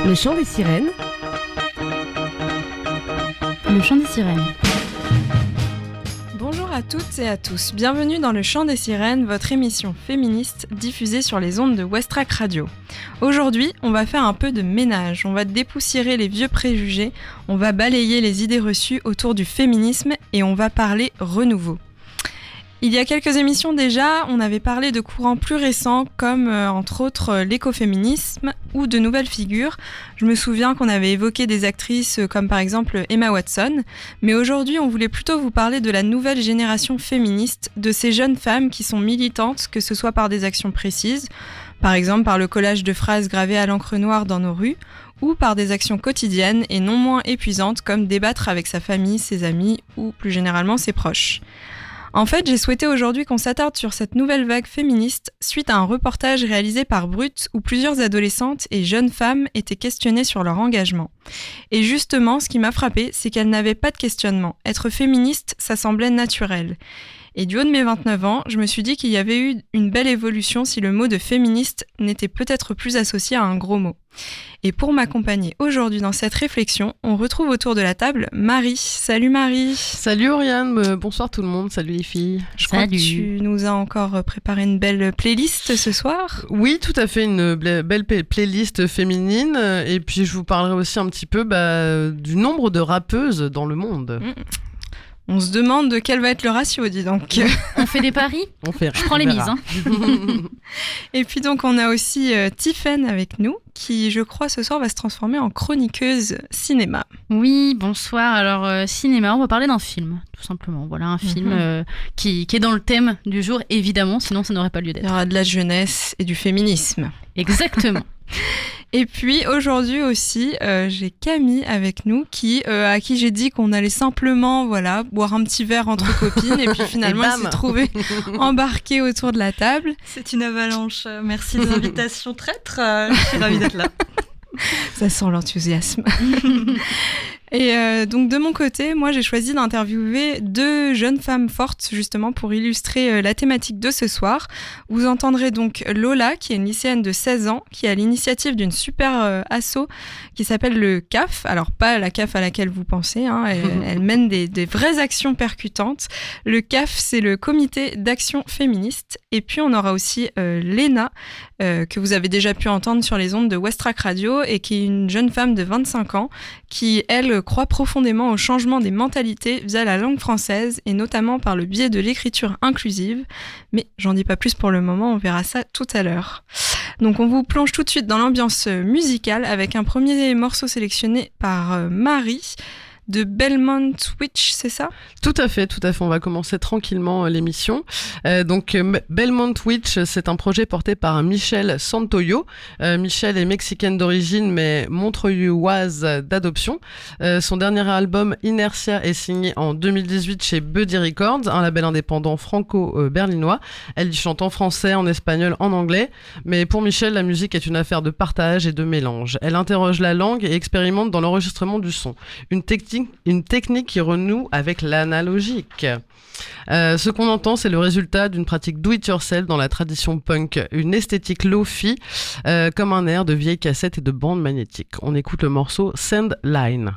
Le chant des sirènes. Le chant des sirènes. Bonjour à toutes et à tous, bienvenue dans Le Chant des Sirènes, votre émission féministe diffusée sur les ondes de Westrack Radio. Aujourd'hui, on va faire un peu de ménage, on va dépoussiérer les vieux préjugés, on va balayer les idées reçues autour du féminisme et on va parler renouveau. Il y a quelques émissions déjà, on avait parlé de courants plus récents comme entre autres l'écoféminisme ou de nouvelles figures. Je me souviens qu'on avait évoqué des actrices comme par exemple Emma Watson, mais aujourd'hui on voulait plutôt vous parler de la nouvelle génération féministe, de ces jeunes femmes qui sont militantes, que ce soit par des actions précises, par exemple par le collage de phrases gravées à l'encre noire dans nos rues, ou par des actions quotidiennes et non moins épuisantes comme débattre avec sa famille, ses amis ou plus généralement ses proches. En fait, j'ai souhaité aujourd'hui qu'on s'attarde sur cette nouvelle vague féministe suite à un reportage réalisé par Brut où plusieurs adolescentes et jeunes femmes étaient questionnées sur leur engagement. Et justement, ce qui m'a frappée, c'est qu'elles n'avaient pas de questionnement. Être féministe, ça semblait naturel. Et du haut de mes 29 ans, je me suis dit qu'il y avait eu une belle évolution si le mot de féministe n'était peut-être plus associé à un gros mot. Et pour m'accompagner aujourd'hui dans cette réflexion, on retrouve autour de la table Marie. Salut Marie. Salut Oriane, bonsoir tout le monde, salut les filles. Je crois que tu nous as encore préparé une belle playlist ce soir. Oui, tout à fait, une belle playlist féminine. Et puis je vous parlerai aussi un petit peu du nombre de rappeuses dans le monde. On se demande de quel va être le ratio, dis donc. On fait des paris ? Je prends les mises. Hein. Et puis donc on a aussi Tiffaine avec nous, qui je crois ce soir va se transformer en chroniqueuse cinéma. Oui, bonsoir. Alors cinéma, on va parler d'un film, tout simplement. Voilà, un film qui est dans le thème du jour, évidemment, sinon ça n'aurait pas lieu d'être. Il y aura de la jeunesse et du féminisme. Exactement. Et puis aujourd'hui aussi, j'ai Camille avec nous à qui j'ai dit qu'on allait simplement boire un petit verre entre copines et puis finalement elle s'est trouvée embarquée autour de la table. C'est une avalanche. Merci de l'invitation traître. Je suis ravie d'être là. Ça sent l'enthousiasme. Et donc de mon côté, moi j'ai choisi d'interviewer deux jeunes femmes fortes justement pour illustrer la thématique de ce soir. Vous entendrez donc Lola, qui est une lycéenne de 16 ans, qui est à l'initiative d'une super asso qui s'appelle le CAF. Alors pas la CAF à laquelle vous pensez, hein, elle mène des vraies actions percutantes. Le CAF, c'est le comité d'action féministe. Et puis on aura aussi Léna, que vous avez déjà pu entendre sur les ondes de Westrack Radio et qui est une jeune femme de 25 ans qui, elle, croit profondément au changement des mentalités via la langue française et notamment par le biais de l'écriture inclusive. Mais j'en dis pas plus pour le moment, on verra ça tout à l'heure. Donc on vous plonge tout de suite dans l'ambiance musicale avec un premier morceau sélectionné par Marie de Belmont Witch, c'est ça ? Tout à fait. On va commencer tranquillement l'émission. Belmont Witch, c'est un projet porté par Michelle Santoyo. Michelle est mexicaine d'origine, mais montreuilloise d'adoption. Son dernier album, Inertia, est signé en 2018 chez Buddy Records, un label indépendant franco-berlinois. Elle y chante en français, en espagnol, en anglais. Mais pour Michelle, la musique est une affaire de partage et de mélange. Elle interroge la langue et expérimente dans l'enregistrement du son. Une technique qui renoue avec l'analogique. Ce qu'on entend, c'est le résultat d'une pratique do-it-yourself dans la tradition punk, une esthétique lo-fi, comme un air de vieilles cassettes et de bandes magnétiques. On écoute le morceau Sandline.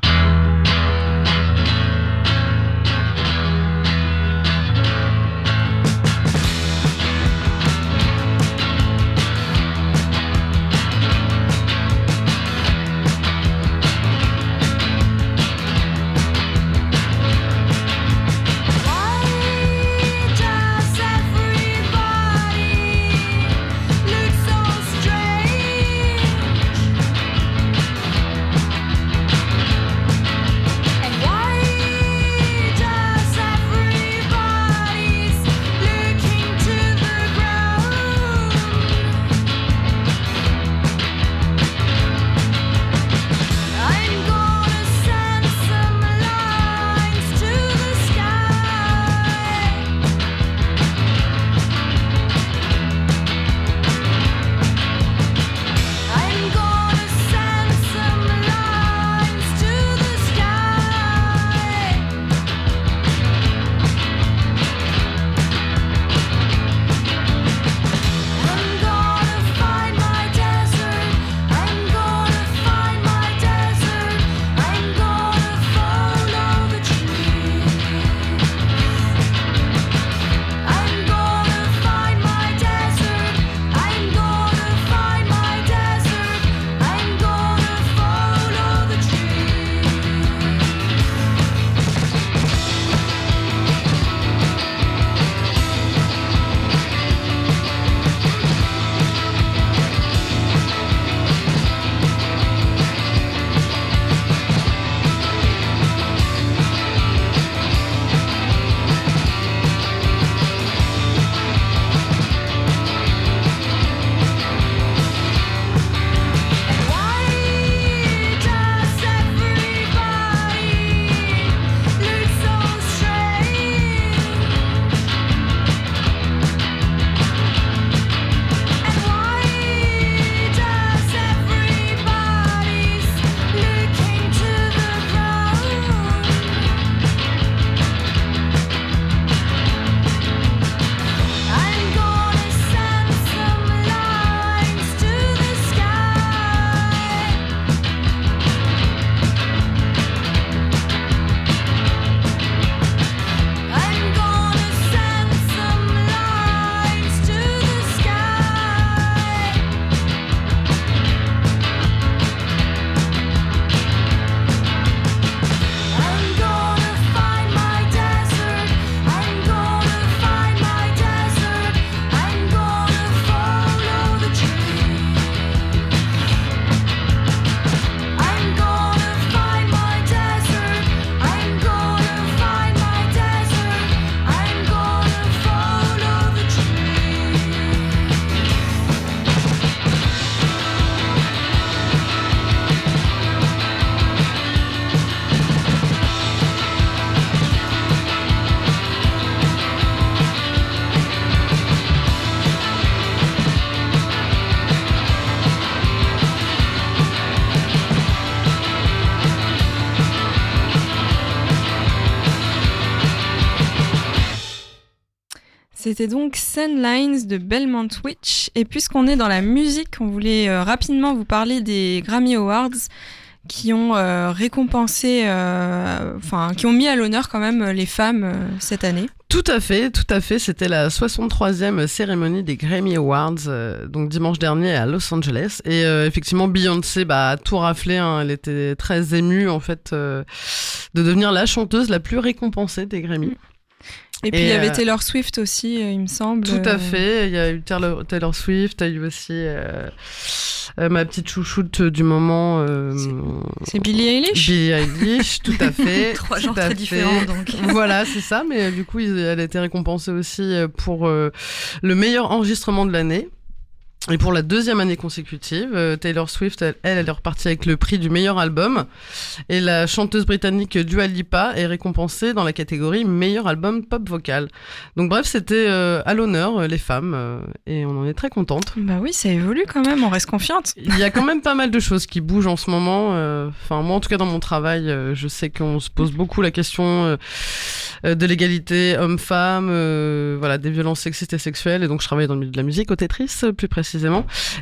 C'était donc Sandlines de Belmont Witch. Et puisqu'on est dans la musique, on voulait rapidement vous parler des Grammy Awards qui ont récompensé, qui ont mis à l'honneur quand même les femmes cette année. Tout à fait. C'était la 63e cérémonie des Grammy Awards, donc dimanche dernier à Los Angeles. Et effectivement, Beyoncé a tout raflé. Elle était très émue en fait de devenir la chanteuse la plus récompensée des Grammy. Et puis il y avait Taylor Swift aussi, il me semble. Tout à fait, il y a eu Taylor Swift, il y a eu aussi ma petite chouchoute du moment. C'est Billie Eilish. Billie Eilish, tout à fait. Trois genres très différents donc. Voilà, c'est ça, mais du coup elle a été récompensée aussi pour le meilleur enregistrement de l'année. Et pour la 2e année consécutive, Taylor Swift, elle est repartie avec le prix du meilleur album. Et la chanteuse britannique Dua Lipa est récompensée dans la catégorie meilleur album pop vocal. Donc bref, c'était à l'honneur, les femmes, et on en est très contente. Bah oui, ça évolue quand même, on reste confiante. Il y a quand même pas mal de choses qui bougent en ce moment. Moi, en tout cas, dans mon travail, je sais qu'on se pose beaucoup la question de l'égalité homme-femme, des violences sexistes et sexuelles. Et donc, je travaille dans le milieu de la musique, au Tetris, plus précisément.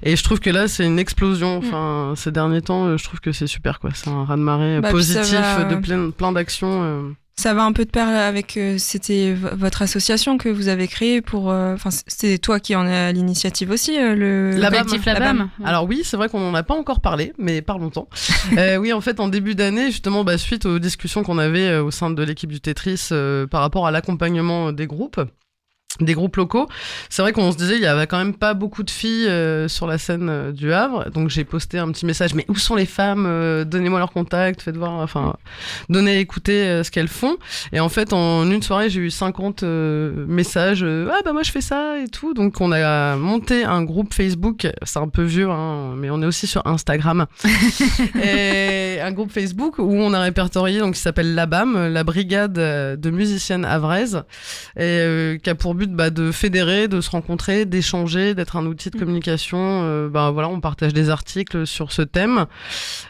Et je trouve que là, c'est une explosion. Ces derniers temps, je trouve que c'est super, quoi. C'est un raz-de-marée positif de plein d'actions. Ça va un peu de pair avec... c'était votre association que vous avez créée pour... c'était toi qui en as l'initiative aussi, le collectif La BAM. Alors oui, c'est vrai qu'on n'en a pas encore parlé, mais parlons-en. Oui, en fait, en début d'année, justement, suite aux discussions qu'on avait au sein de l'équipe du Tetris par rapport à l'accompagnement des groupes locaux. C'est vrai qu'on se disait il y avait quand même pas beaucoup de filles sur la scène du Havre, donc j'ai posté un petit message, mais où sont les femmes, donnez-moi leur contact, faites voir, donnez à écouter ce qu'elles font. Et en fait en une soirée j'ai eu 50 messages, moi je fais ça et tout. Donc on a monté un groupe Facebook, c'est un peu vieux mais on est aussi sur Instagram. Et un groupe Facebook où on a répertorié, donc qui s'appelle La BAM, la brigade de musiciennes havraises, et qui a pour but de fédérer, de se rencontrer, d'échanger, d'être un outil de communication. On partage des articles sur ce thème,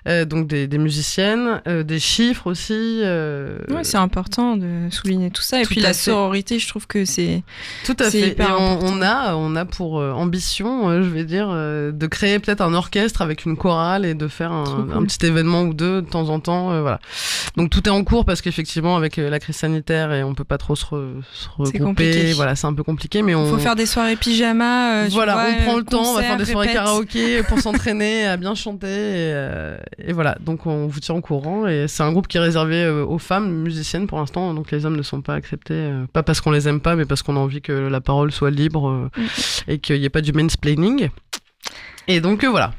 donc des musiciennes, des chiffres aussi. Ouais, c'est important de souligner tout ça. Et puis la sororité, je trouve que c'est tout à fait. Hyper important. On a pour ambition, je vais dire, de créer peut-être un orchestre avec une chorale et de faire un petit événement ou deux de temps en temps. Voilà. Donc tout est en cours parce qu'effectivement avec la crise sanitaire et on peut pas trop se regrouper. Voilà, c'est un peu compliqué, mais faut faire des soirées pyjama. On prend le temps, on va faire des soirées répète. karaoké pour s'entraîner à bien chanter. Et voilà, donc on vous tient au courant. Et c'est un groupe qui est réservé aux femmes musiciennes pour l'instant. Donc les hommes ne sont pas acceptés, pas parce qu'on les aime pas, mais parce qu'on a envie que la parole soit libre et qu'il n'y ait pas du mansplaining. Et donc voilà.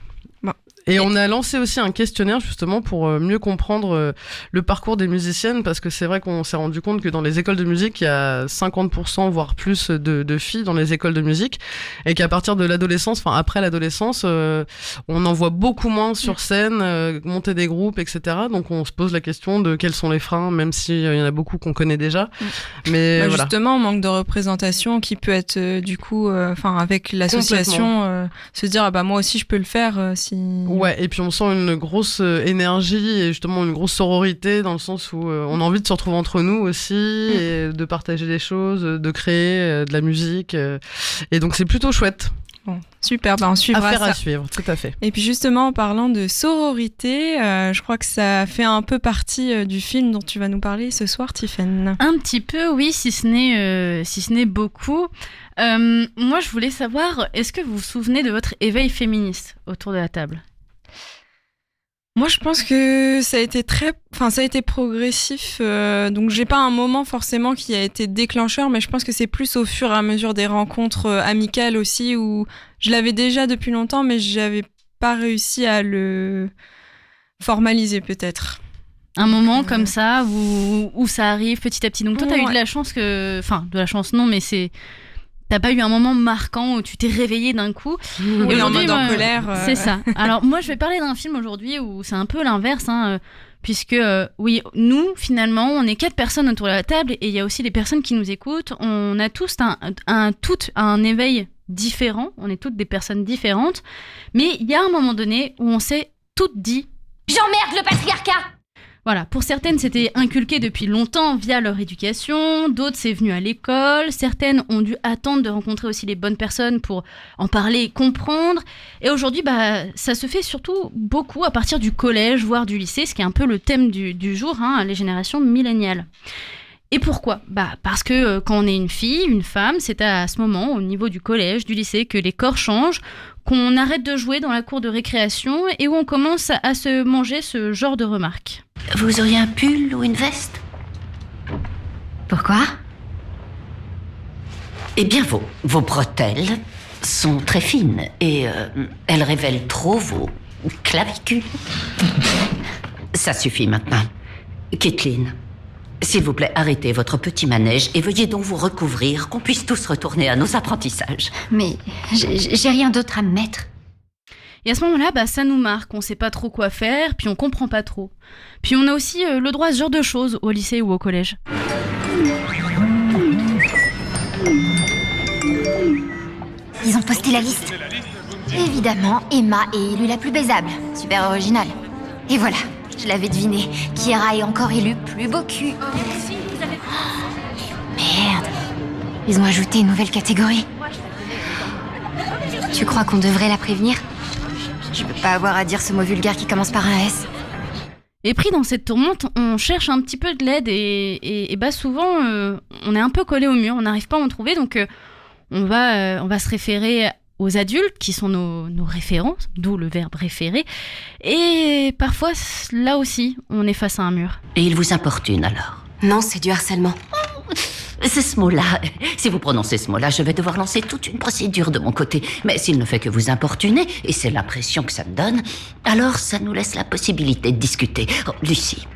Et on a lancé aussi un questionnaire justement pour mieux comprendre le parcours des musiciennes, parce que c'est vrai qu'on s'est rendu compte que dans les écoles de musique, il y a 50% voire plus de filles dans les écoles de musique, et qu'à partir de l'adolescence, après l'adolescence, on en voit beaucoup moins sur scène, monter des groupes, etc. Donc on se pose la question de quels sont les freins, même s'il y en a beaucoup qu'on connaît déjà. Mais voilà. Justement, manque de représentation qui peut être du coup, avec l'association, se dire moi aussi je peux le faire si... Ouais, et puis on sent une grosse énergie et justement une grosse sororité dans le sens où on a envie de se retrouver entre nous aussi et de partager des choses, de créer de la musique. Et donc c'est plutôt chouette. Bon, super, on suivra Affaire ça. à suivre, tout à fait. Et puis justement, en parlant de sororité, je crois que ça fait un peu partie du film dont tu vas nous parler ce soir, Tiffaine. Un petit peu, oui, si ce n'est beaucoup. Moi, je voulais savoir, est-ce que vous vous souvenez de votre éveil féministe autour de la table ? Moi, je pense que ça a été progressif. Donc, j'ai pas un moment forcément qui a été déclencheur, mais je pense que c'est plus au fur et à mesure des rencontres amicales aussi, où je l'avais déjà depuis longtemps, mais j'avais pas réussi à le formaliser peut-être. Un moment comme ça où ça arrive petit à petit. Donc toi, t'as eu de la chance mais t'as pas eu un moment marquant où tu t'es réveillé d'un coup. Et en mode en colère. C'est ça. Alors moi, je vais parler d'un film aujourd'hui où c'est un peu l'inverse, puisque nous, finalement, on est 4 personnes autour de la table et il y a aussi des personnes qui nous écoutent. On a tous un éveil différent. On est toutes des personnes différentes. Mais il y a un moment donné où on s'est toutes dit « J'emmerde le patriarcat !» Voilà, pour certaines, c'était inculqué depuis longtemps via leur éducation, d'autres, c'est venu à l'école, certaines ont dû attendre de rencontrer aussi les bonnes personnes pour en parler et comprendre. Et aujourd'hui, ça se fait surtout beaucoup à partir du collège, voire du lycée, ce qui est un peu le thème du jour, les générations milléniales. Et pourquoi ? Parce que quand on est une fille, une femme, c'est à ce moment, au niveau du collège, du lycée, que les corps changent, qu'on arrête de jouer dans la cour de récréation et où on commence à se manger ce genre de remarques. Vous auriez un pull ou une veste ? Pourquoi ? Eh bien, vos bretelles sont très fines et elles révèlent trop vos clavicules. Ça suffit maintenant. Kathleen, s'il vous plaît, arrêtez votre petit manège et veuillez donc vous recouvrir, qu'on puisse tous retourner à nos apprentissages. Mais j'ai rien d'autre à me mettre. Et à ce moment-là, ça nous marque, on sait pas trop quoi faire, puis on comprend pas trop. Puis on a aussi le droit à ce genre de choses au lycée ou au collège. Ils ont posté la liste. Évidemment, Emma est élue la plus baisable. Super original. Et voilà, je l'avais deviné. Kiara est encore élue plus beau cul. Merde. Ils ont ajouté une nouvelle catégorie. Tu crois qu'on devrait la prévenir ? Je peux pas avoir à dire ce mot vulgaire qui commence par un S. Et pris dans cette tourmente, on cherche un petit peu de l'aide et souvent, on est un peu collé au mur, on n'arrive pas à en trouver, donc on va se référer aux adultes qui sont nos références, d'où le verbe référer. Et parfois, là aussi, on est face à un mur. Et il vous importune alors ? Non, c'est du harcèlement. C'est ce mot-là. Si vous prononcez ce mot-là, je vais devoir lancer toute une procédure de mon côté. Mais s'il ne fait que vous importuner, et c'est l'impression que ça me donne, alors ça nous laisse la possibilité de discuter. Oh, Lucie,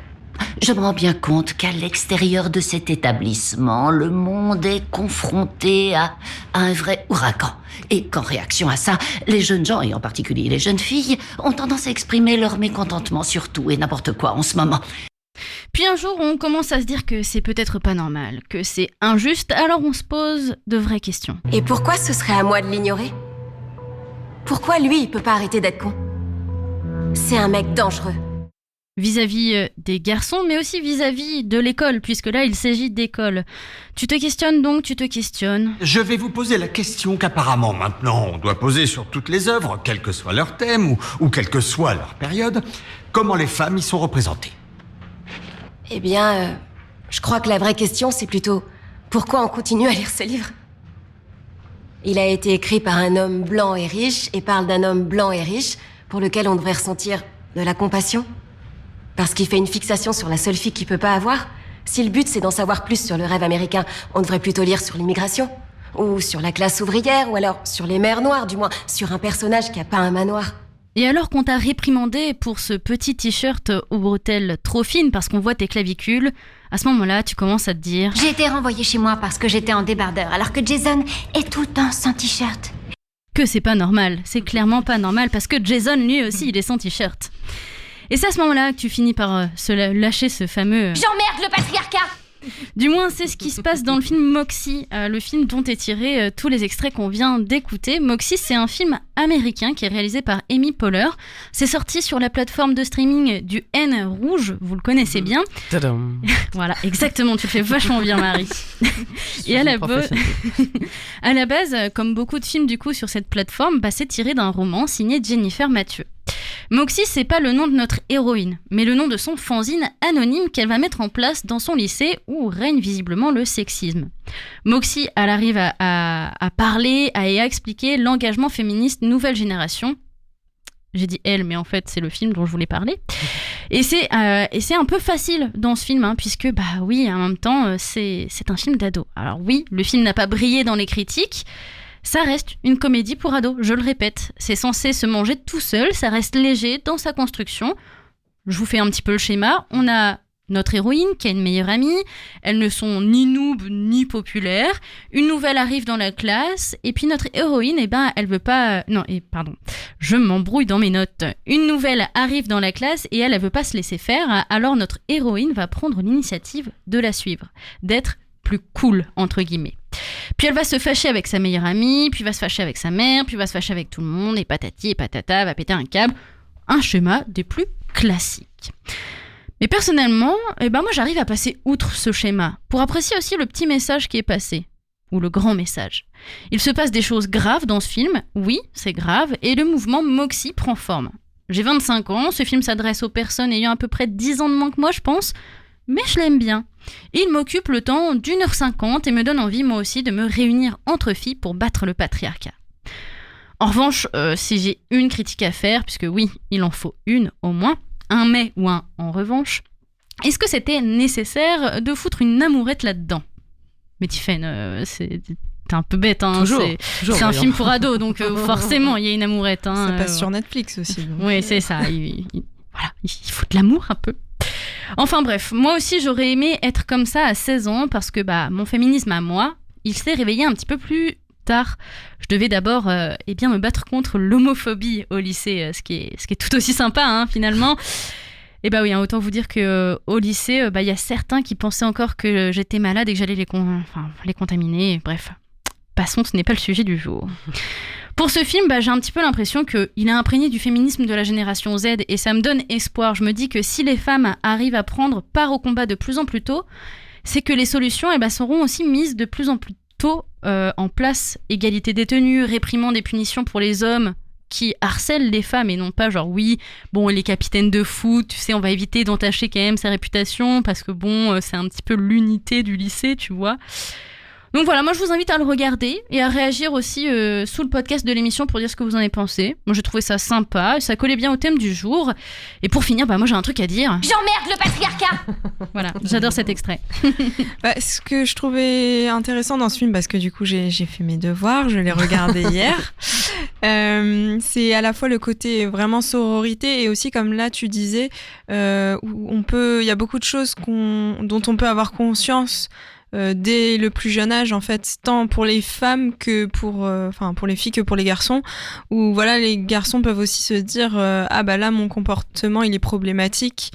je me rends bien compte qu'à l'extérieur de cet établissement, le monde est confronté à un vrai ouragan. Et qu'en réaction à ça, les jeunes gens, et en particulier les jeunes filles, ont tendance à exprimer leur mécontentement sur tout et n'importe quoi en ce moment. Puis un jour, on commence à se dire que c'est peut-être pas normal, que c'est injuste, alors on se pose de vraies questions. Et pourquoi ce serait à moi de l'ignorer ? Pourquoi lui, il peut pas arrêter d'être con ? C'est un mec dangereux. Vis-à-vis des garçons, mais aussi vis-à-vis de l'école, puisque là, il s'agit d'école. Tu te questionnes donc, tu te questionnes. Je vais vous poser la question qu'apparemment maintenant on doit poser sur toutes les œuvres, quel que soit leur thème ou quelle que soit leur période. Comment les femmes y sont représentées ? Eh bien, je crois que la vraie question, c'est plutôt pourquoi on continue à lire ce livre ? Il a été écrit par un homme blanc et riche et parle d'un homme blanc et riche pour lequel on devrait ressentir de la compassion ? Parce qu'il fait une fixation sur la seule fille qu'il peut pas avoir ? Si le but c'est d'en savoir plus sur le rêve américain, on devrait plutôt lire sur l'immigration ? Ou sur la classe ouvrière ? Ou alors sur les mères noires, du moins, sur un personnage qui a pas un manoir ? Et alors qu'on t'a réprimandé pour ce petit t-shirt aux bretelles trop fines parce qu'on voit tes clavicules, à ce moment-là, tu commences à te dire... J'ai été renvoyée chez moi parce que j'étais en débardeur, alors que Jason est tout le temps sans t-shirt. Que c'est pas normal, c'est clairement pas normal parce que Jason, lui aussi, il est sans t-shirt. Et c'est à ce moment-là que tu finis par lâcher ce fameux... J'emmerde le patriarcat ! Du moins, c'est ce qui se passe dans le film Moxie, le film dont est tiré tous les extraits qu'on vient d'écouter. Moxie, c'est un film américain qui est réalisé par Amy Poehler. C'est sorti sur la plateforme de streaming du N Rouge, vous le connaissez bien. Tadam. Voilà, exactement, tu le fais vachement bien, Marie. Et à la base, comme beaucoup de films du coup sur cette plateforme, c'est tiré d'un roman signé Jennifer Mathieu. Moxie, c'est pas le nom de notre héroïne, mais le nom de son fanzine anonyme qu'elle va mettre en place dans son lycée où règne visiblement le sexisme. Moxie, elle arrive à parler et à expliquer l'engagement féministe nouvelle génération. J'ai dit elle, mais en fait, c'est le film dont je voulais parler. Et c'est un peu facile dans ce film, puisque, oui, en même temps, c'est un film d'ado. Alors oui, le film n'a pas brillé dans les critiques. Ça reste une comédie pour ados, je le répète. C'est censé se manger tout seul, ça reste léger dans sa construction. Je vous fais un petit peu le schéma. On a notre héroïne qui a une meilleure amie. Elles ne sont ni noob ni populaires. Une nouvelle arrive dans la classe. Et puis notre héroïne, elle veut pas... je m'embrouille dans mes notes. Une nouvelle arrive dans la classe et elle veut pas se laisser faire. Alors notre héroïne va prendre l'initiative de la suivre. D'être plus cool, entre guillemets. Puis elle va se fâcher avec sa meilleure amie, puis va se fâcher avec sa mère, puis va se fâcher avec tout le monde, et patati et patata, va péter un câble. Un schéma des plus classiques. Et personnellement, moi j'arrive à passer outre ce schéma, pour apprécier aussi le petit message qui est passé, ou le grand message. Il se passe des choses graves dans ce film, oui, c'est grave, et le mouvement Moxie prend forme. J'ai 25 ans, ce film s'adresse aux personnes ayant à peu près 10 ans de moins que moi, je pense, mais je l'aime bien. Il m'occupe le temps d'1h50 et me donne envie, moi aussi, de me réunir entre filles pour battre le patriarcat. En revanche, si j'ai une critique à faire, puisque oui, il en faut une au moins, un mais ou un en revanche, est-ce que c'était nécessaire de foutre une amourette là-dedans ? Mais Tiffaine, t'es un peu bête, hein. Toujours, C'est un film pour ados, donc forcément, il y a une amourette. Hein, ça passe sur Netflix aussi. Donc. Oui, c'est ça. Voilà, il faut de l'amour un peu. Enfin bref, moi aussi, j'aurais aimé être comme ça à 16 ans, parce que mon féminisme à moi, il s'est réveillé un petit peu plus tard. Je devais d'abord me battre contre l'homophobie au lycée, ce qui est tout aussi sympa, hein, finalement. Et oui, hein, autant vous dire qu'au lycée, y a certains qui pensaient encore que j'étais malade et que j'allais les contaminer. Bref, passons, ce n'est pas le sujet du jour. Pour ce film, j'ai un petit peu l'impression qu'il est imprégné du féminisme de la génération Z et ça me donne espoir. Je me dis que si les femmes arrivent à prendre part au combat de plus en plus tôt, c'est que les solutions seront aussi mises de plus en plus tôt en place. Égalité des tenues, réprimant des punitions pour les hommes qui harcèlent les femmes et non pas les capitaines de foot, tu sais, on va éviter d'entacher quand même sa réputation parce que c'est un petit peu l'unité du lycée, tu vois. Donc voilà, moi je vous invite à le regarder et à réagir aussi sous le podcast de l'émission pour dire ce que vous en avez pensé. Moi j'ai trouvé ça sympa, ça collait bien au thème du jour. Et pour finir, moi j'ai un truc à dire. J'emmerde le patriarcat. Voilà, j'adore cet extrait. Ce que je trouvais intéressant dans ce film, parce que du coup j'ai fait mes devoirs, je l'ai regardé hier, c'est à la fois le côté vraiment sororité et aussi comme là tu disais, où il y a beaucoup de choses dont on peut avoir conscience dès le plus jeune âge en fait, tant pour les femmes que pour les filles que pour les garçons, où voilà, les garçons peuvent aussi se dire là mon comportement il est problématique,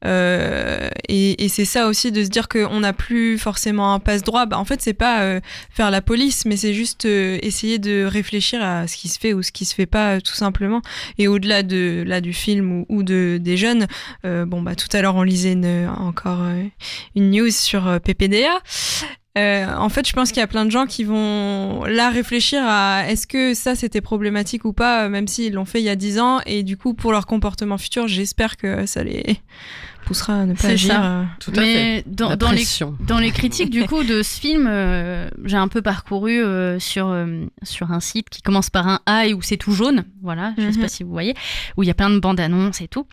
et c'est ça aussi, de se dire qu'on n'a plus forcément un passe-droit. En fait c'est pas faire la police, mais c'est juste essayer de réfléchir à ce qui se fait ou ce qui se fait pas, tout simplement. Et au-delà du film ou des jeunes, tout à l'heure on lisait une news sur PPDA. En fait, je pense qu'il y a plein de gens qui vont là réfléchir à est-ce que ça c'était problématique ou pas, même s'ils l'ont fait il y a 10 ans, et du coup pour leur comportement futur, j'espère que ça les poussera à ne pas agir. Ça. Tout à fait. Dans les critiques du coup de ce film, j'ai un peu parcouru sur un site qui commence par un A et où c'est tout jaune, voilà, je sais pas si vous voyez, où il y a plein de bandes annonces et tout.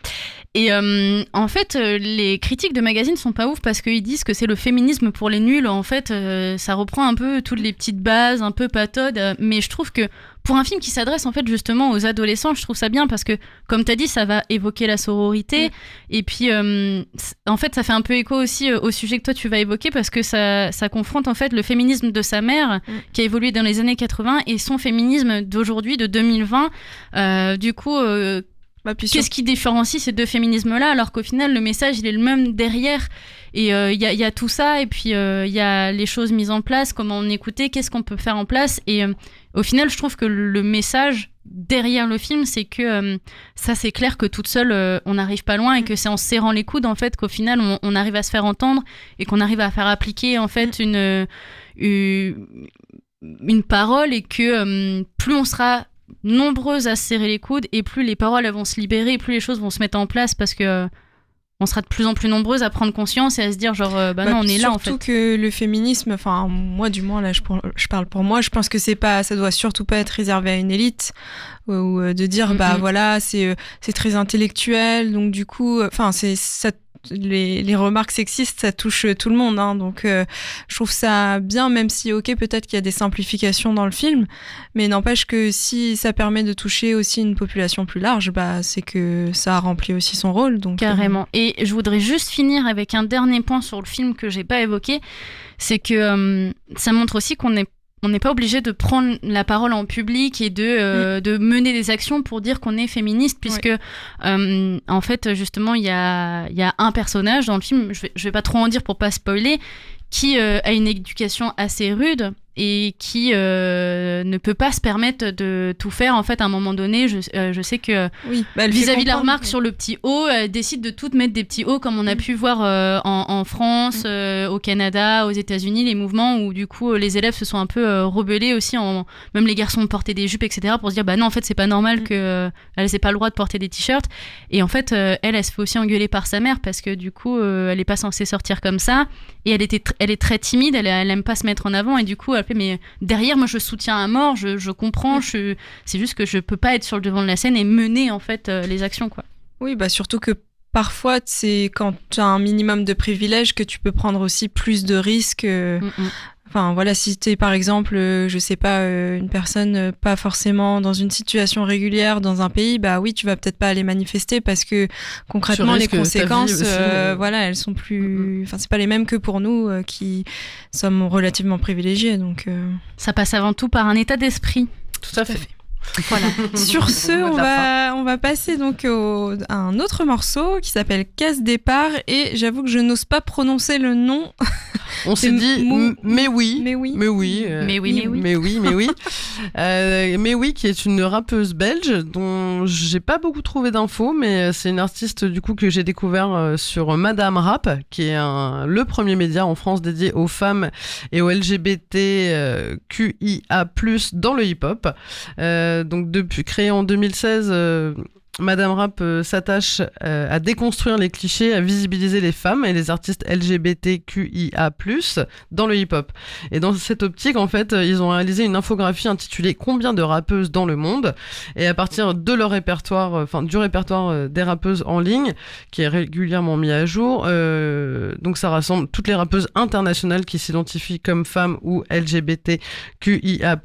Et en fait, les critiques de magazines sont pas ouf parce qu'ils disent que c'est le féminisme pour les nuls. En fait, ça reprend un peu toutes les petites bases, un peu pataudes, mais je trouve que pour un film qui s'adresse en fait justement aux adolescents, je trouve ça bien parce que, comme tu as dit, ça va évoquer la sororité. Et puis, en fait, ça fait un peu écho aussi au sujet que toi tu vas évoquer parce que ça confronte en fait le féminisme de sa mère qui a évolué dans les années 80 et son féminisme d'aujourd'hui, de 2020. Du coup... qu'est-ce qui différencie ces deux féminismes-là, alors qu'au final, le message, il est le même derrière. Et il y a tout ça, et puis il y a les choses mises en place, comment on écoutait, qu'est-ce qu'on peut faire en place. Et au final, je trouve que le message derrière le film, c'est que ça, c'est clair que toute seule, on n'arrive pas loin, et que c'est en se serrant les coudes, en fait, qu'au final, on arrive à se faire entendre, et qu'on arrive à faire appliquer, en fait, une parole, et que plus on sera nombreuses à se serrer les coudes et plus les paroles elles vont se libérer et plus les choses vont se mettre en place parce que on sera de plus en plus nombreuses à prendre conscience et à se dire non, on est là en fait. Surtout que le féminisme, enfin moi du moins là je parle pour moi, je pense que ça doit surtout pas être réservé à une élite ou de dire voilà c'est très intellectuel, donc du coup les remarques sexistes, ça touche tout le monde, hein, donc je trouve ça bien, même si peut-être qu'il y a des simplifications dans le film, mais n'empêche que si ça permet de toucher aussi une population plus large, c'est que ça a rempli aussi son rôle. Donc carrément. Et je voudrais juste finir avec un dernier point sur le film que j'ai pas évoqué, c'est que ça montre aussi qu'on n'est pas obligé de prendre la parole en public et de mener des actions pour dire qu'on est féministe, puisque en fait justement il y a un personnage dans le film, je vais pas trop en dire pour pas spoiler, qui a une éducation assez rude et qui ne peut pas se permettre de tout faire. En fait, à un moment donné, je sais que vis-à-vis de la remarque sur le petit O, elle décide de toutes mettre des petits O, comme on a pu voir en France, au Canada, aux États-Unis, les mouvements où du coup les élèves se sont un peu rebellés aussi, même les garçons portaient des jupes, etc., pour se dire bah non, en fait c'est pas normal qu'elle n'ait pas le droit de porter des t-shirts. Et en fait elle se fait aussi engueuler par sa mère parce que du coup elle est pas censée sortir comme ça, et elle est très timide, elle aime pas se mettre en avant, et du coup elle fait mais derrière moi je soutiens à mort, je comprends, c'est juste que je peux pas être sur le devant de la scène et mener en fait les actions, quoi. Oui, bah surtout que parfois c'est quand tu as un minimum de privilèges que tu peux prendre aussi plus de risques. Enfin voilà, si t'es par exemple, je sais pas, une personne pas forcément dans une situation régulière dans un pays, bah oui, tu vas peut-être pas aller manifester parce que concrètement les conséquences, voilà, elles sont plus, enfin c'est pas les mêmes que pour nous qui sommes relativement privilégiés, donc. Ça passe avant tout par un état d'esprit. Tout à fait. Voilà. Sur ce, on va passer donc à un autre morceau qui s'appelle Casse Départ, et j'avoue que je n'ose pas prononcer le nom. On s'est dit mais oui, qui est une rappeuse belge dont j'ai pas beaucoup trouvé d'infos, mais c'est une artiste du coup que j'ai découvert sur Madame Rap, qui est le premier média en France dédié aux femmes et aux LGBTQIA+ dans le hip-hop. Donc depuis créé en 2016, Madame Rap s'attache à déconstruire les clichés, à visibiliser les femmes et les artistes LGBTQIA+ dans le hip-hop. Et dans cette optique, en fait, ils ont réalisé une infographie intitulée « Combien de rappeuses dans le monde ?» Et à partir de leur répertoire, du répertoire des rappeuses en ligne, qui est régulièrement mis à jour, donc ça rassemble toutes les rappeuses internationales qui s'identifient comme femmes ou LGBTQIA+,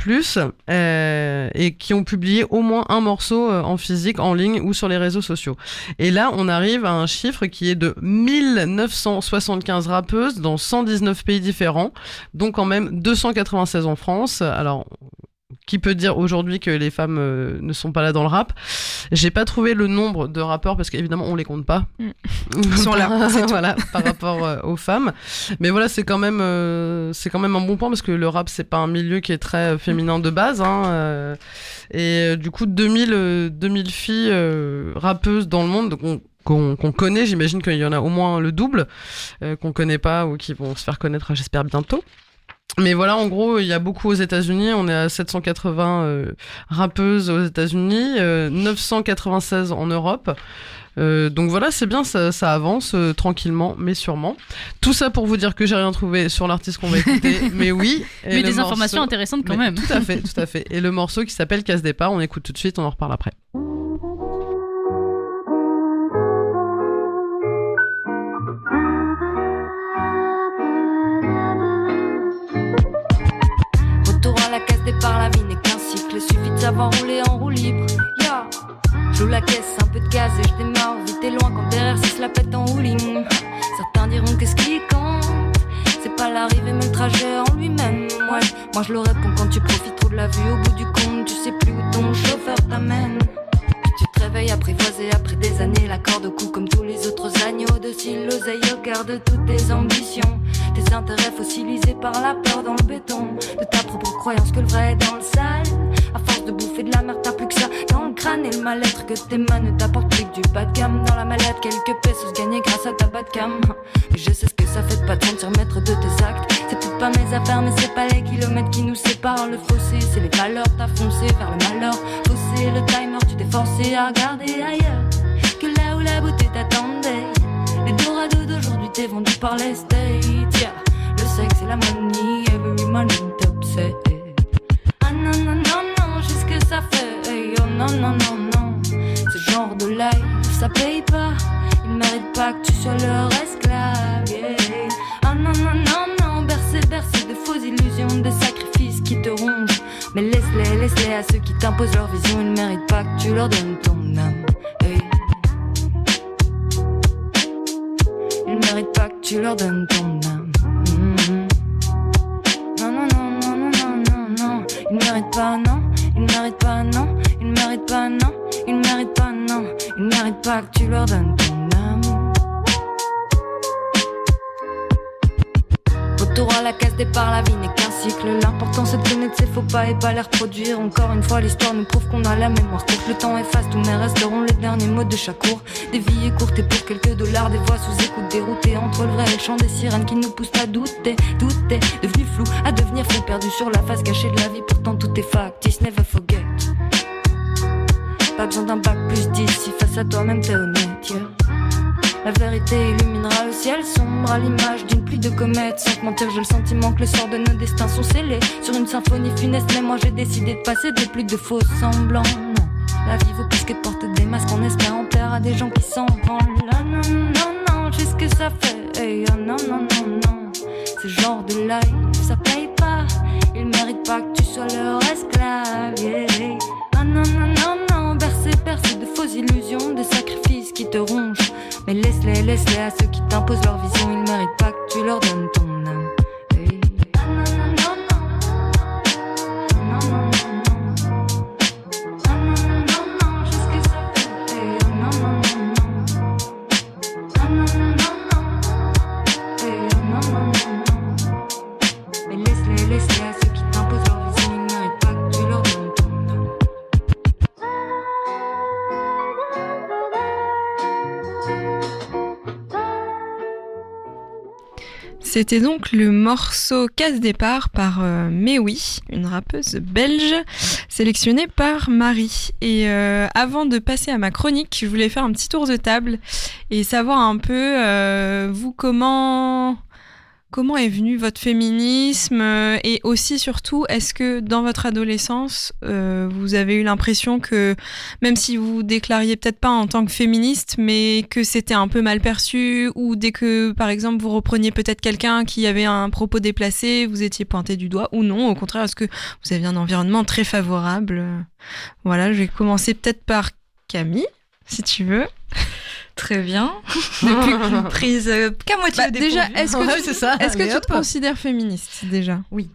et qui ont publié au moins un morceau en physique, en ligne, ou sur les réseaux sociaux. Et là, on arrive à un chiffre qui est de 1975 rappeuses dans 119 pays différents, donc quand même 296 en France. Alors, qui peut dire aujourd'hui que les femmes ne sont pas là dans le rap? J'ai pas trouvé le nombre de rappeurs parce qu'évidemment on les compte pas. Ils sont là, c'est tout. Voilà, par rapport aux femmes. Mais voilà, c'est quand même un bon point parce que le rap c'est pas un milieu qui est très féminin de base. Et du coup 2000 filles rappeuses dans le monde qu'on connaît, j'imagine qu'il y en a au moins le double qu'on connaît pas ou qui vont se faire connaître, j'espère bientôt. Mais voilà, en gros, il y a beaucoup aux États-Unis. On est à 780 rappeuses aux États-Unis, 996 en Europe. Donc voilà, c'est bien, ça avance tranquillement, mais sûrement. Tout ça pour vous dire que j'ai rien trouvé sur l'artiste qu'on va écouter, mais oui. Mais des informations intéressantes quand même. Tout à fait. Et le morceau qui s'appelle Casse Départ, on écoute tout de suite, on en reparle après. Par la vie n'est qu'un cycle, suffit de savoir rouler en roue libre. Yeah. Joue la caisse, un peu de gaz et je démarre vite et loin quand derrière ça se la pète en rouling. Certains diront qu'est-ce qui compte, c'est pas l'arrivée mais le trajet en lui-même. Ouais, moi je le réponds quand tu profites trop de la vue au bout du compte, tu sais plus où ton chauffeur t'amène. Puis tu te réveilles apprivoisé après des années, la corde au cou comme tous les autres agneaux, docile l'oseille au cœur de toutes tes ambitions. Tes intérêts fossilisés par la peur dans le béton, de ta propre croyance que le vrai est dans le sale. À force de bouffer de la merde, t'as plus que ça dans le crâne et le mal-être que tes mains ne t'apportent plus que du bas de gamme. Dans la mallette, quelques pesos gagnés grâce à ta bas de cam. Mais je sais ce que ça fait de pas te sentir maître de tes actes. C'est peut-être pas mes affaires, mais c'est pas les kilomètres qui nous séparent. Le fossé, c'est les valeurs, t'as foncé vers le malheur. Fossé, le timer, tu t'es forcé à regarder ailleurs que là où la beauté t'attendait. Les dorados d'aujourd'hui t'es vendu par les States. Yeah. Le sexe et la money, every money top set. Ah non non non non, j'ai ce que ça fait. Hey, oh non non non non, ce genre de life ça paye pas. Ils méritent pas que tu sois leur esclave. Yeah. Ah non non non non, bercé de fausses illusions, des sacrifices qui te rongent. Mais laisse-les à ceux qui t'imposent leur vision. Ils méritent pas que tu leur donnes ton âme. Hey. Ils méritent pas que tu leur donnes ton âme. Non, non, non, non, non, non, non, non. Ils méritent pas, non. Ils méritent pas, non. Ils méritent pas, non. Ils méritent pas, non. Ils méritent pas que tu leur donnes ton âme. Retour à la case départ, la vie n'est qu'un cycle. L'important c'est de connaître ses faux pas et pas les reproduire. Encore une fois, l'histoire nous prouve qu'on a la mémoire courte. Le temps efface, tous mes resteront les derniers mots de chaque cours. Des vies écourtées pour quelques dollars, des voix sous écoute déroutées. Entre le vrai et le chant des sirènes qui nous poussent à douter. Tout est devenu flou, à devenir fou, perdu sur la face cachée de la vie. Pourtant tout est factice, never forget. Pas besoin d'un bac plus 10 si face à toi-même t'es honnête, yeah. La vérité illuminera le ciel sombre à l'image d'une pluie de comètes. Sans te mentir, j'ai le sentiment que le sort de nos destins sont scellés sur une symphonie funeste. Mais moi j'ai décidé de passer de plus de faux semblants. Non, la vie vaut plus que de porter des masques en espérant plaire à des gens qui s'en branlent. Ah non, non, non, j'ai ce que ça fait. Hey, oh non, non, non, non. Ce genre de life, ça paye pas. Ils méritent pas que tu sois leur esclave, yeah. Ah non, non, non, non, bercé de fausses illusions, de sacrifices qui te rongent. Mais laisse-les à ceux qui t'imposent leur vision. Ils méritent pas que tu leur donnes ton âme. Hey. Ah non, non, non, non. Non, non, non, non. Ah non, non, non, non, j'ai ce que ça fait. Hey. Ah non, non, non, non. Ah non, non, non, non. Hey. Ah non, non, non, non. Mais laisse-les à ceux qui t'imposent leur vision. Ils méritent pas que tu leur donnes ton âme. C'était donc le morceau Casse Départ par Mewi, une rappeuse belge, sélectionnée par Marie. Et avant de passer à ma chronique, je voulais faire un petit tour de table et savoir un peu, vous, comment est venu votre féminisme et aussi, surtout, est-ce que dans votre adolescence, vous avez eu l'impression que, même si vous vous déclariez peut-être pas en tant que féministe, mais que c'était un peu mal perçu, ou dès que, par exemple, vous repreniez peut-être quelqu'un qui avait un propos déplacé, vous étiez pointé du doigt, ou non, au contraire, est-ce que vous aviez un environnement très favorable? Voilà, je vais commencer peut-être par Camille, si tu veux. Très bien. Depuis prise qu'à moitié au déjà, dépourvu. est-ce que tu te considères féministe déjà? Oui.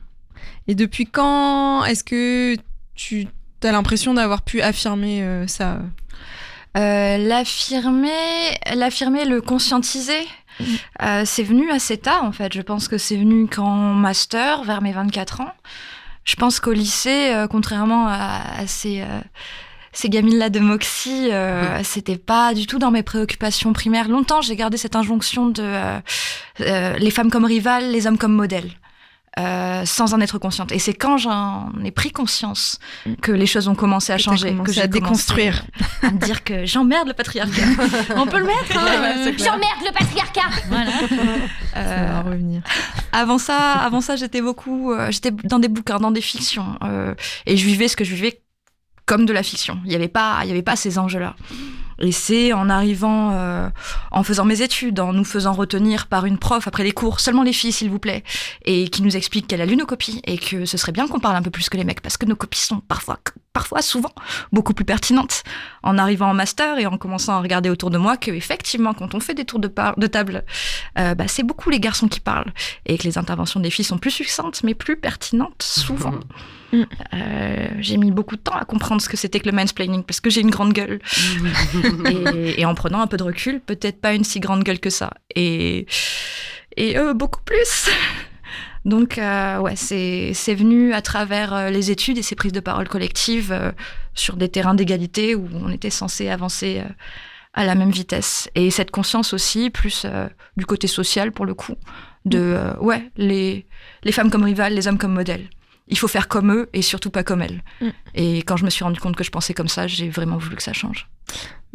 Et depuis quand est-ce que tu as l'impression d'avoir pu affirmer ça? L'affirmer, le conscientiser, c'est venu assez tard en fait. Je pense que c'est venu qu'en master, vers mes 24 ans. Je pense qu'au lycée, contrairement à ces gamines-là de Moxie, c'était pas du tout dans mes préoccupations primaires. Longtemps, j'ai gardé cette injonction de les femmes comme rivales, les hommes comme modèles, sans en être consciente. Et c'est quand j'en ai pris conscience que les choses ont commencé à changer, que j'ai à déconstruire, à me dire que j'emmerde le patriarcat. On peut le mettre, hein. J'emmerde le patriarcat. Voilà. Ça va revenir. Avant ça, j'étais dans des bouquins, dans des fictions, et je vivais ce que je vivais comme de la fiction. Il y avait pas ces enjeux-là. Et c'est en arrivant, en faisant mes études, en nous faisant retenir par une prof après les cours, seulement les filles s'il vous plaît, et qui nous explique qu'elle a lu nos copies et que ce serait bien qu'on parle un peu plus que les mecs parce que nos copies sont souvent beaucoup plus pertinentes. En arrivant en master et en commençant à regarder autour de moi que effectivement quand on fait des tours de table, c'est beaucoup les garçons qui parlent et que les interventions des filles sont plus succinctes mais plus pertinentes souvent. J'ai mis beaucoup de temps à comprendre ce que c'était que le mansplaining parce que j'ai une grande gueule et en prenant un peu de recul, peut-être pas une si grande gueule que ça et beaucoup plus. Donc c'est venu à travers les études et ces prises de parole collectives sur des terrains d'égalité où on était censé avancer à la même vitesse. Et cette conscience aussi, plus du côté social pour le coup, de les femmes comme rivales, les hommes comme modèles. Il faut faire comme eux et surtout pas comme elles. Et quand je me suis rendu compte que je pensais comme ça, j'ai vraiment voulu que ça change.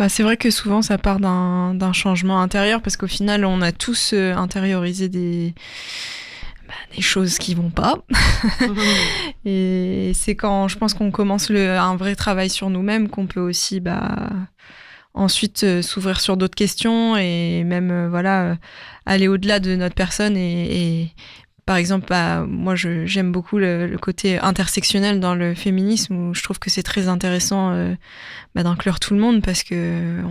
C'est vrai que souvent ça part d'un changement intérieur parce qu'au final on a tous intériorisé des choses qui vont pas. Et c'est quand je pense qu'on commence un vrai travail sur nous-mêmes qu'on peut aussi ensuite s'ouvrir sur d'autres questions et même aller au-delà de notre personne et par exemple, moi j'aime beaucoup le côté intersectionnel dans le féminisme où je trouve que c'est très intéressant d'inclure tout le monde parce que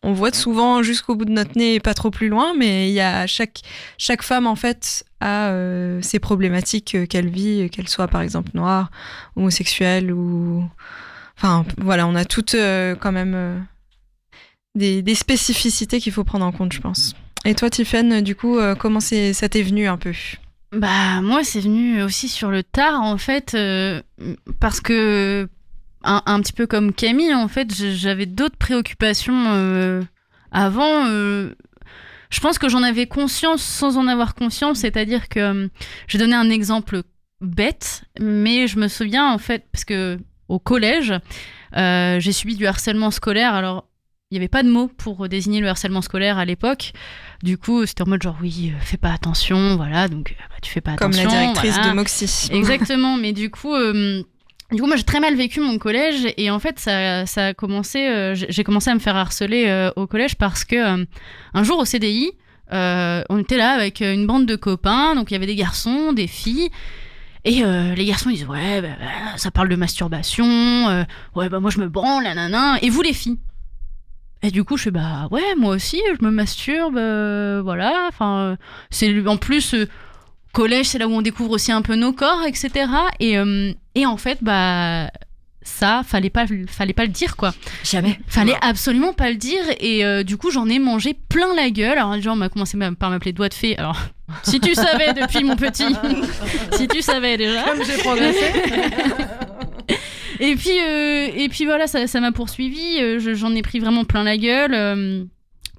on voit souvent jusqu'au bout de notre nez et pas trop plus loin, mais il y a chaque femme en fait a ses problématiques qu'elle vit, qu'elle soit par exemple noire, homosexuelle ou on a toutes quand même des spécificités qu'il faut prendre en compte, je pense. Et toi, Tiffaine, du coup, comment ça t'est venu un peu ? Moi, c'est venu aussi sur le tard, en fait, parce que, un petit peu comme Camille, en fait, j'avais d'autres préoccupations avant. Je pense que j'en avais conscience sans en avoir conscience, c'est-à-dire que je vais donner un exemple bête, mais je me souviens, en fait, parce que au collège, j'ai subi du harcèlement scolaire. Alors, il n'y avait pas de mot pour désigner le harcèlement scolaire à l'époque. Du coup, c'était en mode genre, oui, fais pas attention, voilà, donc tu fais pas Comme attention. la directrice voilà. de Moxie. Exactement, mais du coup, moi, j'ai très mal vécu mon collège, et en fait, ça a commencé, j'ai commencé à me faire harceler au collège parce que un jour au CDI, on était là avec une bande de copains, donc il y avait des garçons, des filles. Et les garçons ils disent ouais ça parle de masturbation, moi je me branle, nanana. Et vous les filles? Et du coup je fais ouais moi aussi je me masturbe, voilà. Enfin c'est en plus collège, c'est là où on découvre aussi un peu nos corps, etc. Et en fait ça fallait pas le dire quoi. Jamais. Fallait absolument pas le dire, et du coup j'en ai mangé plein la gueule. Alors genre on m'a commencé par m'appeler doigt de fée. Alors si tu savais depuis mon petit, si tu savais déjà. Comme j'ai progressé. Et puis voilà, ça m'a poursuivi. J'en ai pris vraiment plein la gueule.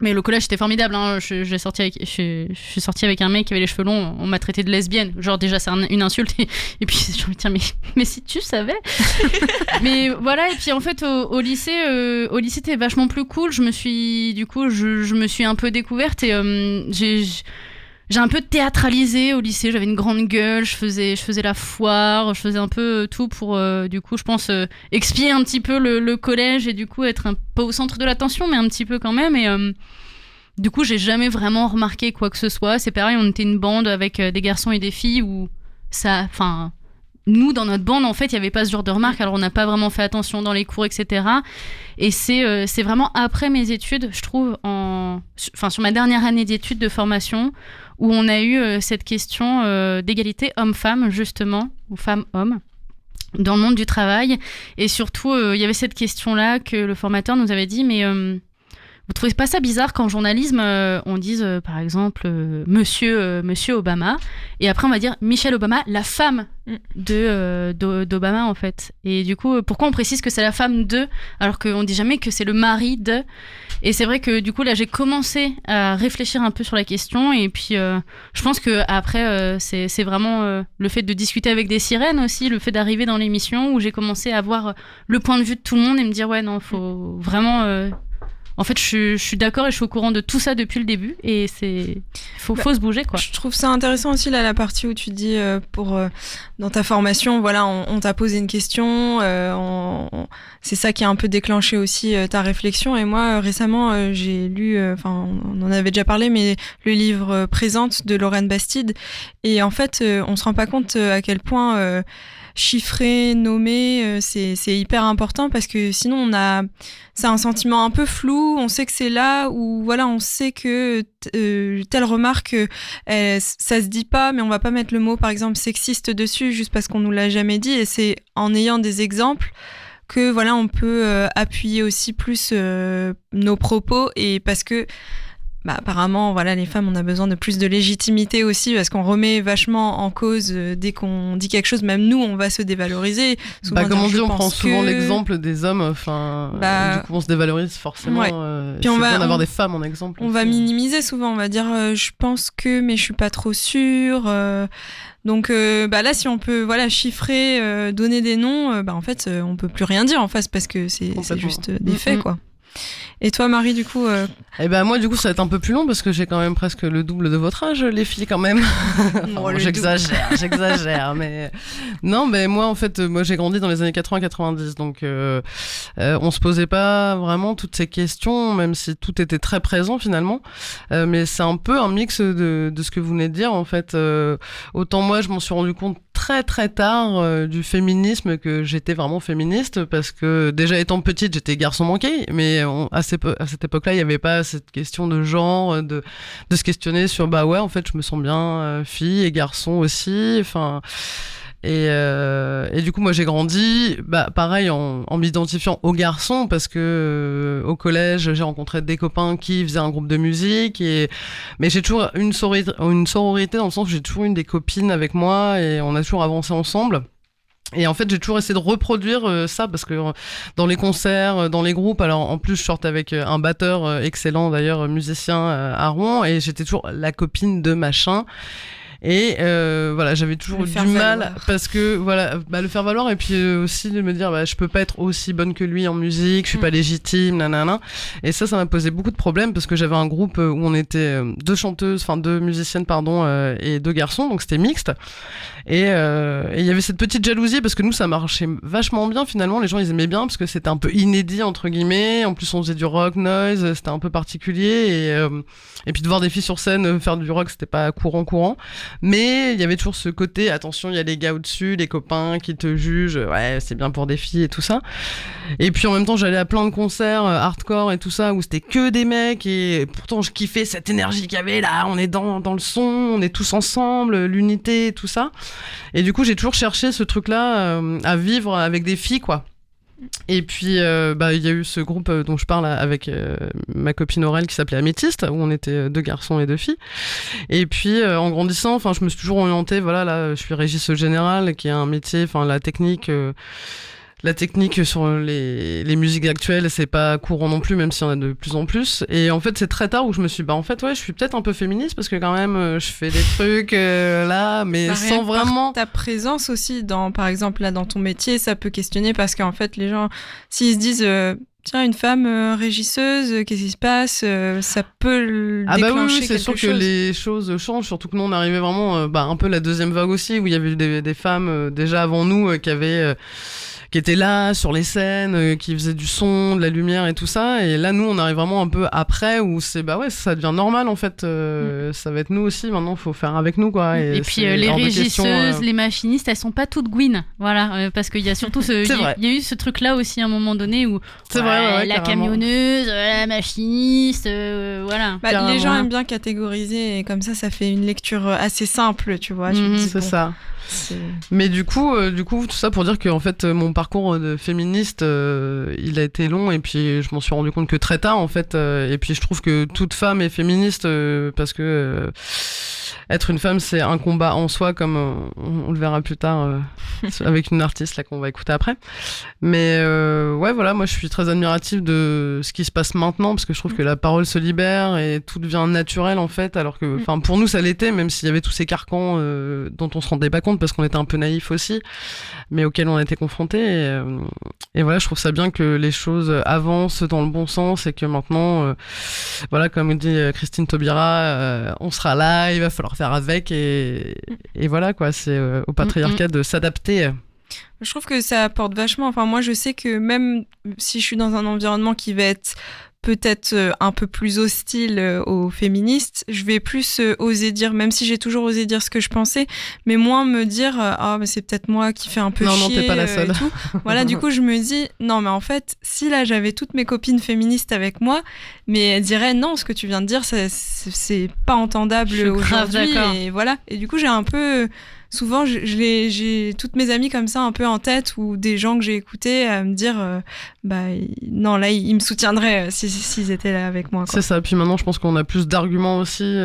Mais le collège c'était formidable. Hein. Je suis sortie avec un mec qui avait les cheveux longs. On m'a traité de lesbienne. Genre déjà c'est une insulte. Et puis j'ai envie de dire mais si tu savais. Mais voilà. Et puis en fait au lycée c'était vachement plus cool. Je me suis un peu découverte, et j'ai un peu théâtralisé au lycée. J'avais une grande gueule, je faisais la foire, je faisais un peu tout pour, du coup, je pense, expier un petit peu le collège, et du coup être un peu au centre de l'attention, mais un petit peu quand même. Et du coup, j'ai jamais vraiment remarqué quoi que ce soit. C'est pareil, on était une bande avec des garçons et des filles où nous, dans notre bande, en fait, il n'y avait pas ce genre de remarques, alors on n'a pas vraiment fait attention dans les cours, etc. Et c'est vraiment après mes études, je trouve, sur ma dernière année d'études de formation, où on a eu cette question d'égalité homme-femme, justement, ou femme-homme, dans le monde du travail. Et surtout, il y avait cette question-là que le formateur nous avait dit, mais vous trouvez pas ça bizarre qu'en journalisme, on dise, par exemple, Monsieur Obama, et après on va dire Michelle Obama, la femme d'Obama, en fait. Et du coup, pourquoi on précise que c'est la femme de, alors qu'on dit jamais que c'est le mari de? Et c'est vrai que du coup, là, j'ai commencé à réfléchir un peu sur la question, et puis je pense que après, c'est vraiment le fait de discuter avec des sirènes aussi, le fait d'arriver dans l'émission où j'ai commencé à voir le point de vue de tout le monde et me dire, ouais, non, faut vraiment... En fait, je suis d'accord et je suis au courant de tout ça depuis le début, et faut se bouger, quoi. Je trouve ça intéressant aussi là, la partie où tu dis dans ta formation, voilà, on t'a posé une question, c'est ça qui a un peu déclenché aussi ta réflexion. Et moi récemment j'ai lu, on en avait déjà parlé, mais le livre Présente de Lorraine Bastide, et en fait on se rend pas compte à quel point chiffrer, nommer, c'est hyper important, parce que sinon c'est un sentiment un peu flou. On sait que c'est là où, voilà, on sait que telle remarque, ça se dit pas, mais on va pas mettre le mot, par exemple, sexiste dessus juste parce qu'on nous l'a jamais dit. Et c'est en ayant des exemples que, voilà, on peut appuyer aussi plus nos propos, et parce que apparemment, voilà, les femmes, on a besoin de plus de légitimité aussi, parce qu'on remet vachement en cause dès qu'on dit quelque chose. Même nous, on va se dévaloriser. Souvent, comme on dit, on prend souvent l'exemple des hommes. Enfin, du coup, on se dévalorise forcément. Ouais. Puis c'est bien d'avoir des femmes en exemple. On va minimiser souvent. On va dire, je pense que, mais je suis pas trop sûre. Donc là, si on peut, voilà, chiffrer, donner des noms, en fait, on peut plus rien dire en face, parce que c'est juste des faits, quoi. Et toi, Marie, du coup moi, du coup, ça va être un peu plus long, parce que j'ai quand même presque le double de votre âge, les filles, quand même. J'exagère, mais... Non, mais moi, en fait, j'ai grandi dans les années 80-90, donc on se posait pas vraiment toutes ces questions, même si tout était très présent, finalement. Mais c'est un peu un mix de ce que vous venez de dire, en fait. Autant moi, je m'en suis rendu compte très très tard du féminisme, que j'étais vraiment féministe, parce que déjà étant petite, j'étais garçon manqué, mais à cette époque-là, il n'y avait pas cette question de genre, de se questionner sur en fait, je me sens bien fille et garçon aussi, enfin. Et du coup, moi, j'ai grandi, pareil, en m'identifiant aux garçons, parce que au collège, j'ai rencontré des copains qui faisaient un groupe de musique, mais j'ai toujours une sororité dans le sens où j'ai toujours une des copines avec moi et on a toujours avancé ensemble. Et en fait, j'ai toujours essayé de reproduire ça parce que dans les concerts, dans les groupes, alors en plus, je sortais avec un batteur excellent d'ailleurs, musicien à Rouen, et j'étais toujours la copine de machin. Et voilà, j'avais toujours du mal parce que voilà, le faire valoir et puis aussi de me dire je peux pas être aussi bonne que lui en musique, je suis pas légitime, nanana. Et ça m'a posé beaucoup de problèmes parce que j'avais un groupe où on était deux musiciennes et 2 garçons, donc c'était mixte. Et il y avait cette petite jalousie parce que nous ça marchait vachement bien finalement, les gens ils aimaient bien parce que c'était un peu inédit entre guillemets, en plus on faisait du rock noise, c'était un peu particulier et puis de voir des filles sur scène faire du rock c'était pas courant. Mais il y avait toujours ce côté, attention, il y a les gars au-dessus, les copains qui te jugent, ouais, c'est bien pour des filles et tout ça. Et puis en même temps, j'allais à plein de concerts hardcore et tout ça, où c'était que des mecs, et pourtant je kiffais cette énergie qu'il y avait là, on est dans le son, on est tous ensemble, l'unité, tout ça. Et du coup, j'ai toujours cherché ce truc-là à vivre avec des filles, quoi. Et puis il y a eu ce groupe dont je parle avec ma copine Aurèle qui s'appelait Améthyste, où on était 2 garçons et 2 filles. Et puis en grandissant, je me suis toujours orientée, voilà, là je suis régisseur général, qui est un métier, la technique sur les musiques actuelles, c'est pas courant non plus, même s'il y en a de plus en plus. Et en fait, c'est très tard où je me suis dit, en fait, ouais, je suis peut-être un peu féministe parce que quand même, je fais des trucs là, mais sans vraiment... Ta présence aussi, par exemple, là, dans ton métier, ça peut questionner parce qu'en fait, les gens, s'ils se disent... tiens, une femme régisseuse, qu'est-ce qui se passe ? Ça peut déclencher c'est quelque sûr chose. Que les choses changent, surtout que nous, on arrivait vraiment un peu la deuxième vague aussi, où il y avait eu des femmes déjà avant nous qui étaient là sur les scènes, qui faisaient du son, de la lumière et tout ça. Et là, nous, on arrive vraiment un peu après où c'est ça devient normal en fait. Ça va être nous aussi. Maintenant, faut faire avec nous quoi. Et puis les régisseuses, les machinistes, elles sont pas toutes Gwyn. Voilà, parce qu'il y a surtout il y a eu ce truc là aussi à un moment donné où la camionneuse, la machiniste, voilà. Les gens aiment bien catégoriser et comme ça fait une lecture assez simple, tu vois. C'est ça. Mais du coup, tout ça pour dire que en fait, mon parcours de féministe, il a été long et puis je m'en suis rendu compte que très tard en fait. Et puis je trouve que toute femme est féministe parce que être une femme, c'est un combat en soi, comme on le verra plus tard avec une artiste là qu'on va écouter après. Mais voilà, moi je suis très admirative de ce qui se passe maintenant parce que je trouve que la parole se libère et tout devient naturel en fait. Alors que, pour nous, ça l'était, même s'il y avait tous ces carcans dont on se rendait pas compte parce qu'on était un peu naïfs aussi, mais auxquels on a été confrontés. Et voilà, je trouve ça bien que les choses avancent dans le bon sens et que maintenant, voilà, comme dit Christine Taubira, on sera là, il va falloir faire avec et voilà quoi, c'est au patriarcat de s'adapter. Je trouve que ça apporte vachement. Enfin, moi, je sais que même si je suis dans un environnement qui va être peut-être un peu plus hostile aux féministes, je vais plus oser dire, même si j'ai toujours osé dire ce que je pensais, mais moins me dire mais c'est peut-être moi qui fais un peu chier. Non, t'es pas la seule. Et tout. Voilà, du coup, je me dis, non, mais en fait, si là, j'avais toutes mes copines féministes avec moi, mais elles diraient, non, ce que tu viens de dire, c'est pas entendable aujourd'hui. Et voilà. Et du coup, j'ai un peu... Souvent, j'ai toutes mes amies comme ça un peu en tête ou des gens que j'ai écoutés à me dire non, là, ils me soutiendraient s'ils étaient là avec moi. Quoi. C'est ça. Puis maintenant, je pense qu'on a plus d'arguments aussi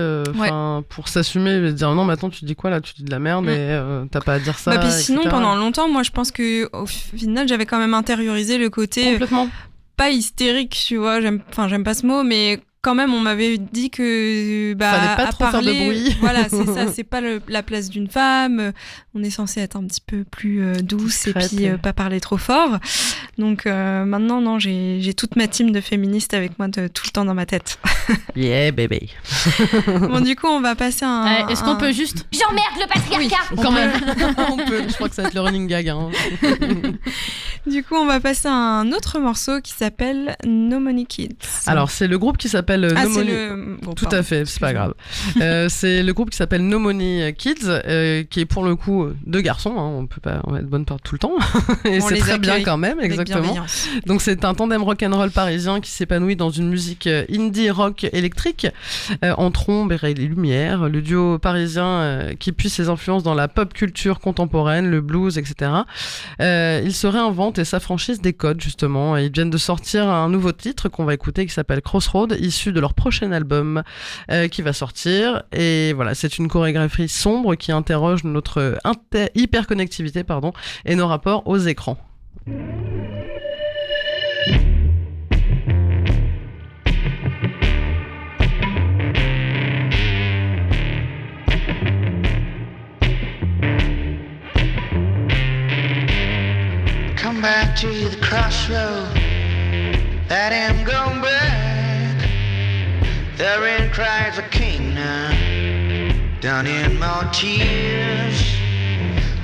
pour s'assumer et dire non, mais attends, tu dis quoi là ? Tu dis de la merde et t'as pas à dire ça. Puis sinon, pendant longtemps, moi, je pense qu'au final, j'avais quand même intériorisé le côté pas hystérique, tu vois. J'aime pas ce mot, mais quand même, on m'avait dit que fallait pas trop faire de bruit. Voilà, c'est ça, c'est pas la place d'une femme. On est censé être un petit peu plus douce et puis pas parler trop fort. Donc maintenant, non, j'ai toute ma team de féministes avec moi tout le temps dans ma tête. Yeah, baby. Bon, du coup, on va passer à est-ce qu'on peut juste... J'emmerde le patriarcat. Oui, quand même. On peut. Je crois que ça va être le running gag. Hein. Du coup, on va passer à un autre morceau qui s'appelle No Money Kids. Alors, c'est le groupe qui s'appelle s'appelle No c'est Money. le... Bon, Tout pardon, à fait, c'est pas grave. C'est le groupe qui s'appelle No Money Kids, qui est pour le coup deux garçons. On peut pas être bonne part tout le temps. Et c'est très bien quand même, exactement. Donc c'est un tandem rock'n'roll parisien qui s'épanouit dans une musique indie rock électrique, entre ombre et lumière. Le duo parisien qui puise ses influences dans la pop culture contemporaine, le blues, etc. Ils se réinventent et s'affranchissent des codes, justement. Ils viennent de sortir un nouveau titre qu'on va écouter qui s'appelle Crossroad, issu de leur prochain album qui va sortir. Et voilà, c'est une chorégraphie sombre qui interroge notre hyperconnectivité et nos rapports aux écrans. Come back to the crossroad, let him go back. Therein cries a king now, down in more tears.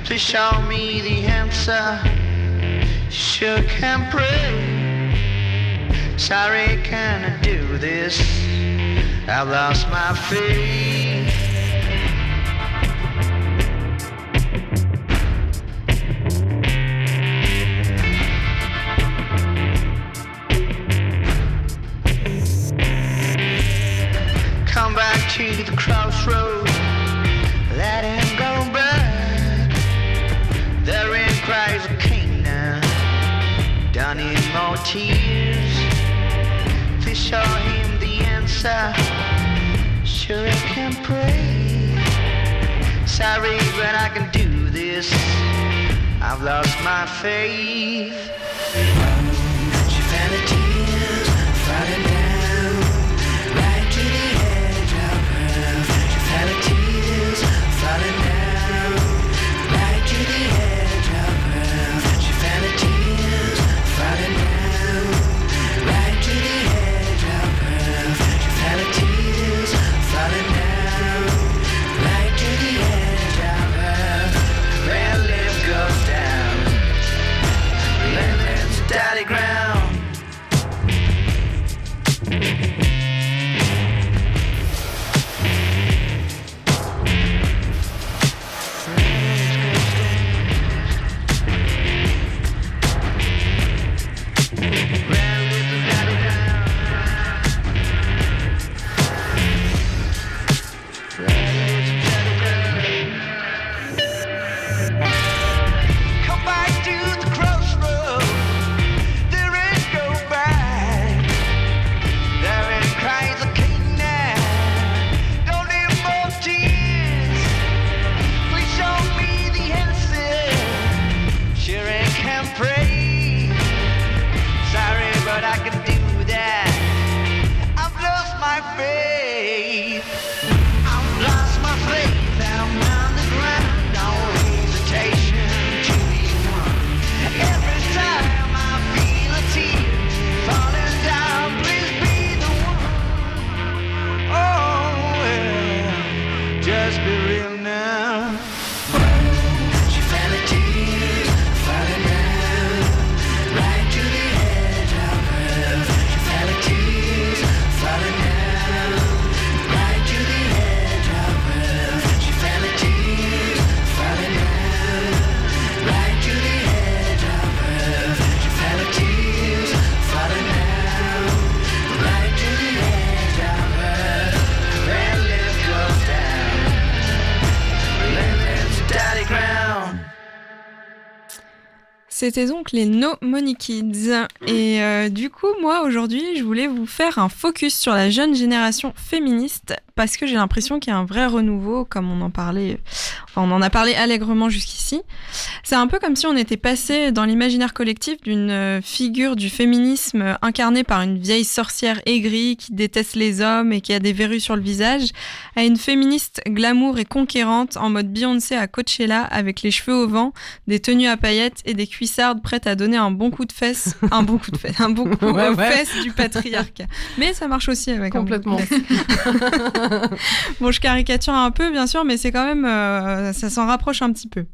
Please show me the answer, sure can pray. Sorry, can I do this? I've lost my faith. Come back to the crossroads, let him go back. Therein cries a king now, down in more tears. Please show him the answer, sure I can pray. Sorry, but I can do this, I've lost my faith. She fell a tears falling down right to the edge of her. She fell a tears falling down right to the edge of her. She fell a tears falling down right to the edge of her. She fell a tears falling down right to the edge of her. Red lip goes down, red lips daddy ground. Come back to the crossroad, there ain't go back. There ain't cries a king now, don't need more tears. Please show me the answer, sure I can pray. Sorry, but I can do that, I've lost my faith. I've lost my faith, I'm on the ground, no hesitation to be won. Every time I feel a tear falling down, please be the one. Oh, well, just be real now. She fell a tear falling down right to the edge of her. She fell a tear falling down right to the edge of her. She fell a tear falling down right to the edge of her. She fell a tear falling down right to the edge of her. Red lips goes down, red lips daddy ground. C'était donc les No Money Kids. Et du coup, moi, aujourd'hui, je voulais vous faire un focus sur la jeune génération féministe parce que j'ai l'impression qu'il y a un vrai renouveau, comme on en parlait, on en a parlé allègrement jusqu'ici. C'est un peu comme si on était passé dans l'imaginaire collectif d'une figure du féminisme incarnée par une vieille sorcière aigrie qui déteste les hommes et qui a des verrues sur le visage, à une féministe glamour et conquérante en mode Beyoncé à Coachella avec les cheveux au vent, des tenues à paillettes et des cuissardes prêtes à donner un bon coup de fesses, un bon coup aux fesses du patriarcat. Mais ça marche aussi avec complètement. Un bon coup de fesses. Bon, je caricature un peu, bien sûr, mais c'est quand même, ça s'en rapproche un petit peu.